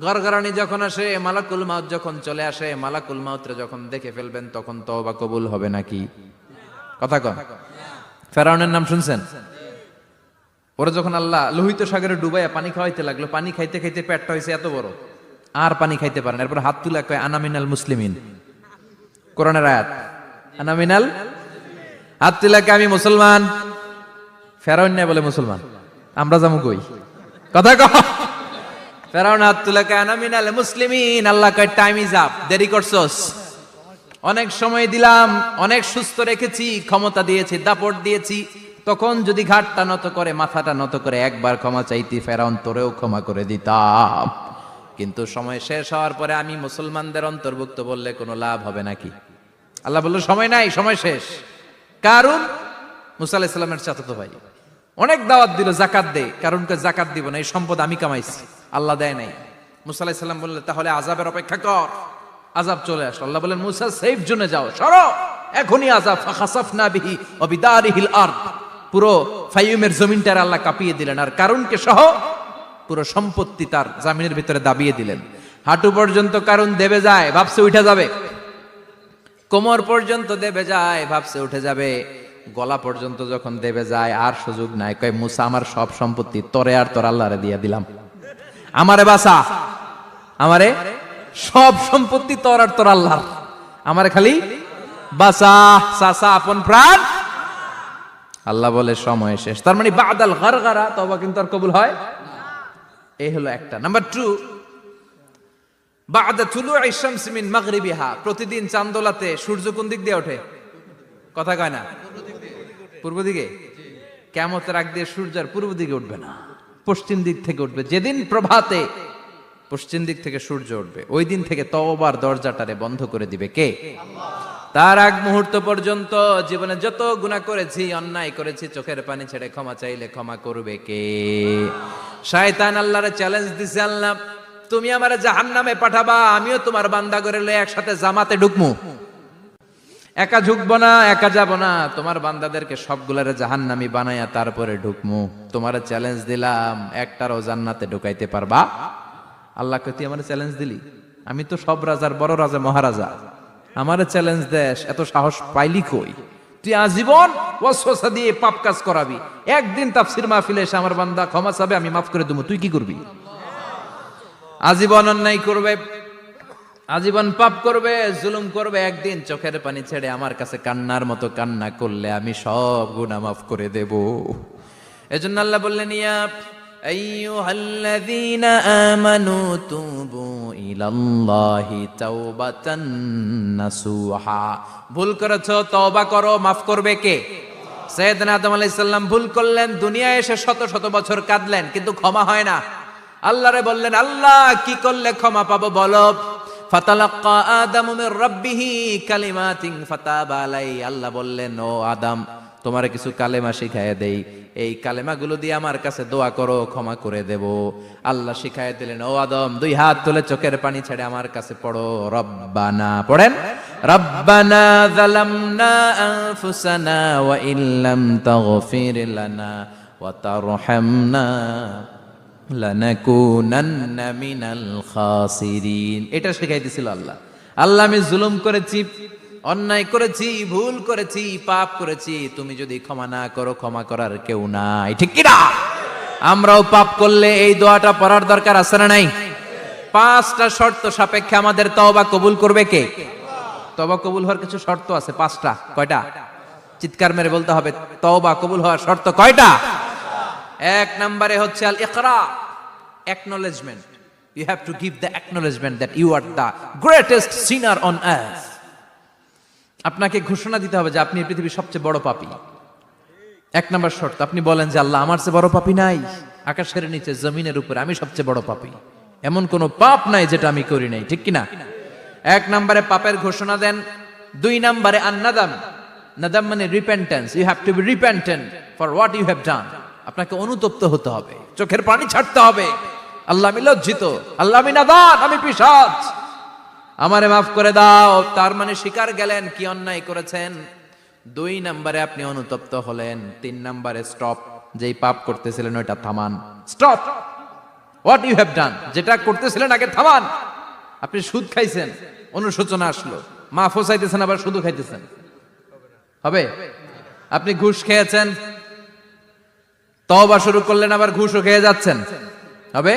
গরগরানি যখন আসে, মালাকুল মাউত যখন চলে আসে, মালাকুল মাউতরে যখন দেখে ফেলবেন তখন তওবা কবুল হবে নাকি? কথা কন। ফেরাউনের নাম শুনছেন? ওরা যখন আল্লাহ লোহিত সাগরে ডুবাইয়া পানি খাওয়াইতে লাগলো, পানি খাইতে খাইতে পেটটা হয়েছে এত বড়, আর পানি খাইতে পারেন। এরপর হাত তুলে কয়, আনা মিনাল মুসলিমিন। কোরআনের আয়াত, আনা মিনাল। হাত তুলে কয়, আমি মুসলমান। ফেরাউন না বলে মুসলমান, আমরা যাবো কই? কথা কহ। ফেরাউন হাত তুলে কয়, আনা মিনাল মুসলিমিন। আল্লাহ কয়, টাইম ইজ আপ, দেরি করছস। অনেক সময় দিলাম, অনেক সুস্থ রেখেছি, ক্ষমতা দিয়েছি, দাপট দিয়েছি, তখন যদি ঘাটটা নত করে, মাথাটা নত করে একবার ক্ষমা চাইতি, ফেরাউন তোরেও ক্ষমা করে দিতাম। কিন্তু সময় শেষ হওয়ার পরে আমি মুসলমানদের অন্তর্ভুক্ত বললে কোনো লাভ হবে নাকি? আল্লাহ বলল, সময় নাই, সময় শেষ। কারণ মুসা আলাইহিস সালামের চাচাতো ভাই অনেক দাওয়াত দিল, যাকাত দে। কারণকে যাকাত দিব না, এই সম্পদ আমি কামাইছি, আল্লাহ দেয় নাই। মুসা আলাইহিস সালাম বললেন, তাহলে আযাবের অপেক্ষা কর। আযাব চলে আসলো। আল্লাহ বলেন, মুসা সেফ জোনে যাও, সরো, এখনই আযাব। ফাখাসাফনা বিহি ওয়া বিদারিহিল আরদ। পুরো ফাইয়ুমের জমিনটার আল্লাহ কাঁপিয়ে দিলেন, আর কারুনকে সহ পুরো সম্পত্তি তার জামিনের ভিতরে দাবিয়ে দিলেন। হাঁটু পর্যন্ত কারুন দেবে যায়, ভাবছে উঠে যাবে। কোমর পর্যন্ত দেবে যায়, ভাবছে উঠে যাবে। গলা পর্যন্ত যখন দেবে যায়, আর সুযোগ নাই। কয়, মুসা আমার সব সম্পত্তি তোরে আর তোর আল্লাহরে দিয়ে দিলাম, আমারে বাঁচা, আমারে সব সম্পত্তি তোর আর তোর আল্লাহর, আমারে খালি বাঁচা। চাচা আপন প্রাণ। আল্লাহ বলে, সময় শেষ। তার মানে বাদাল গরগরা তওবা কিন্তু আর কবুল হয়। এই হলো একটা। নাম্বার 2, বাদা তুলুই শামস মিন মাগরিবিহা। প্রতিদিন চাঁদোলাতে সূর্য কোন দিক দিয়ে ওঠে? কথা কয় না? পূর্ব দিকে। কিয়ামতের আগ দিয়ে সূর্য আর পূর্ব দিকে উঠবে না, পশ্চিম দিক থেকে উঠবে। যেদিন প্রভাতে পশ্চিম দিক থেকে সূর্য উঠবে, ওই দিন থেকে তওবার দরজাটারে বন্ধ করে দিবে কে? তার আগ মুহূর্ত পর্যন্ত জীবনে যত গুনাহ করেছি, অন্যায় করেছি, চোখের পানি ছেড়ে ক্ষমা চাইলে ক্ষমা করবে কে? শয়তান আল্লাহরে চ্যালেঞ্জ দিছে, আল্লাহ তুমি আমারে জাহান্নামে পাঠাবা, আমিও তোমার বান্দা করে লয়ে একসাথে জামাতে ঢুকমু। একা ঢুকবো না, একা যাব না, তোমার বান্দাদেরকে সবগুলারে জাহান্নামী বানায়া তারপরে ঢুকমু। তোমারে চ্যালেঞ্জ দিলাম, একটারও জান্নাতে ঢুকাইতে পারবা? আল্লাহ কয়, তুই আমারে চ্যালেঞ্জ দিলি? আমি তো সব রাজার বড় রাজা, মহারাজা, আমারে চ্যালেঞ্জ দেশ, এত সাহস পাইলি কই? তুই আজীবন ওয়াসওয়াসা দিয়ে পাপ কাজ করাবি, একদিন তাফসীর মাহফিলে এসে আমার বান্দা ক্ষমা চাবে, আমি মাফ করে দেবো, তুই কি করবি? আজীবন অন্যায় করবে, আজীবন পাপ করবে, জুলুম করবে, একদিন চোখের পানি ছেড়ে আমার কাছে কান্নার মতো কান্না করলে আমি সব গুনাহ মাফ করে দেব। এজন্য আল্লাহ বললেন, ইয়া আইয়ুহাল্লাযীনা আমানু তুবু ইলাল্লাহি তাওবাতান নাসুহা। ভুল করেছো, তওবা করো, মাফ করবে কে? সাইয়েদনা আদম আলাইহিস সালাম ভুল করলেন, দুনিয়ায় এসে শত শত বছর কাঁদলেন, কিন্তু ক্ষমা হয় না। আল্লাহরে বললেন, আল্লাহ কি করলে ক্ষমা পাবো বলো? ফাতালাক্কা আদামু মির রাব্বিহি কালিমাতিন ফাতাবা আলাইহি। আল্লাহ বললেন, ও আদম, তোমারে কিছু কালেমা শিখায় দেই, এই কালেমাগুলো দিয়ে আমার কাছে দোয়া করো, ক্ষমা করে দেব। আল্লাহ শিখায় দিলেন, ও আদম, দুই হাত তুলে চোখের পানি ছেড়ে আমার কাছে পড়ো, রব্বানা, পড়েন, রব্বানা যালামনা আনফুসানা ওয়া ইল্লাম তাগফির লানা ওয়া তারহামনা লানাকুনান্না মিনাল খাসিরিন। এটা শিখাই দিয়েছিল আল্লাহ। আল্লাহ, আমি জুলুম করেছি, অন্যায় করেছি, ভুল করেছি, পাপ করেছি, তুমি যদি ক্ষমা না করো, ক্ষমা করার কেউ নাই, ঠিক কি না? আমরাও পাপ করলে এই দোয়াটা পড়ার দরকার আছে না নাই? 5টা শর্ত সাপেক্ষে আমাদের তওবা কবুল করবে কে? তওবা কবুল হওয়ার কিছু শর্ত আছে 5টা। কয়টা? চিৎকার মেরে বলতে হবে, তওবা কবুল হওয়ার শর্ত কয়টা? 1 নম্বরে হচ্ছে আল ইকরা, acknowledgement. You have to give the acknowledgement that you are the greatest sinner on earth. আপনাকে ঘোষণা দিতে হবে যে আপনি এই পৃথিবীর সবচেয়ে বড় পাপী। 1 নম্বর শর্ত, আপনি বলেন যে আল্লাহ, আমার চেয়ে বড় পাপী নাই, আকাশের নিচে জমিনের উপরে আমি সবচেয়ে বড় পাপী, এমন কোন পাপ নাই যেটা আমি করি নাই, ঠিক কিনা? 1 নম্বরে পাপের ঘোষণা দেন। 2 নম্বরে আন-নাদাম, নাদাম মানে repentance. You have to be repentant for what you have done. আপনাকে অনুতপ্ত হতে হবে, চোখের পানি ছাড়তে হবে। আল্লাহ, আমি লজ্জিত, আল্লাহ আমি নাদান, আমি পিশাচ, আমারে মাফ করে দাও। তার মানে স্বীকার গেলেন কি অন্যায় করেছেন। 2 নম্বরে আপনি অনুতপ্ত হলেন। 3 নম্বরে স্টপ, যেই পাপ করতেছিলেন ওইটা থামান। Stop what you have done, যেটা করতেছিলেন আগে থামান। আপনি সুদ খাইছেন, অনুশোচনা আসলো, মাফও চাইতেছেন, আবার সুদও খাইতেছেন, হবে? আপনি ঘুষ খেয়েছেন, তওবা শুরু করলেন, আবার ঘুষও খেয়ে যাচ্ছেন, হবে?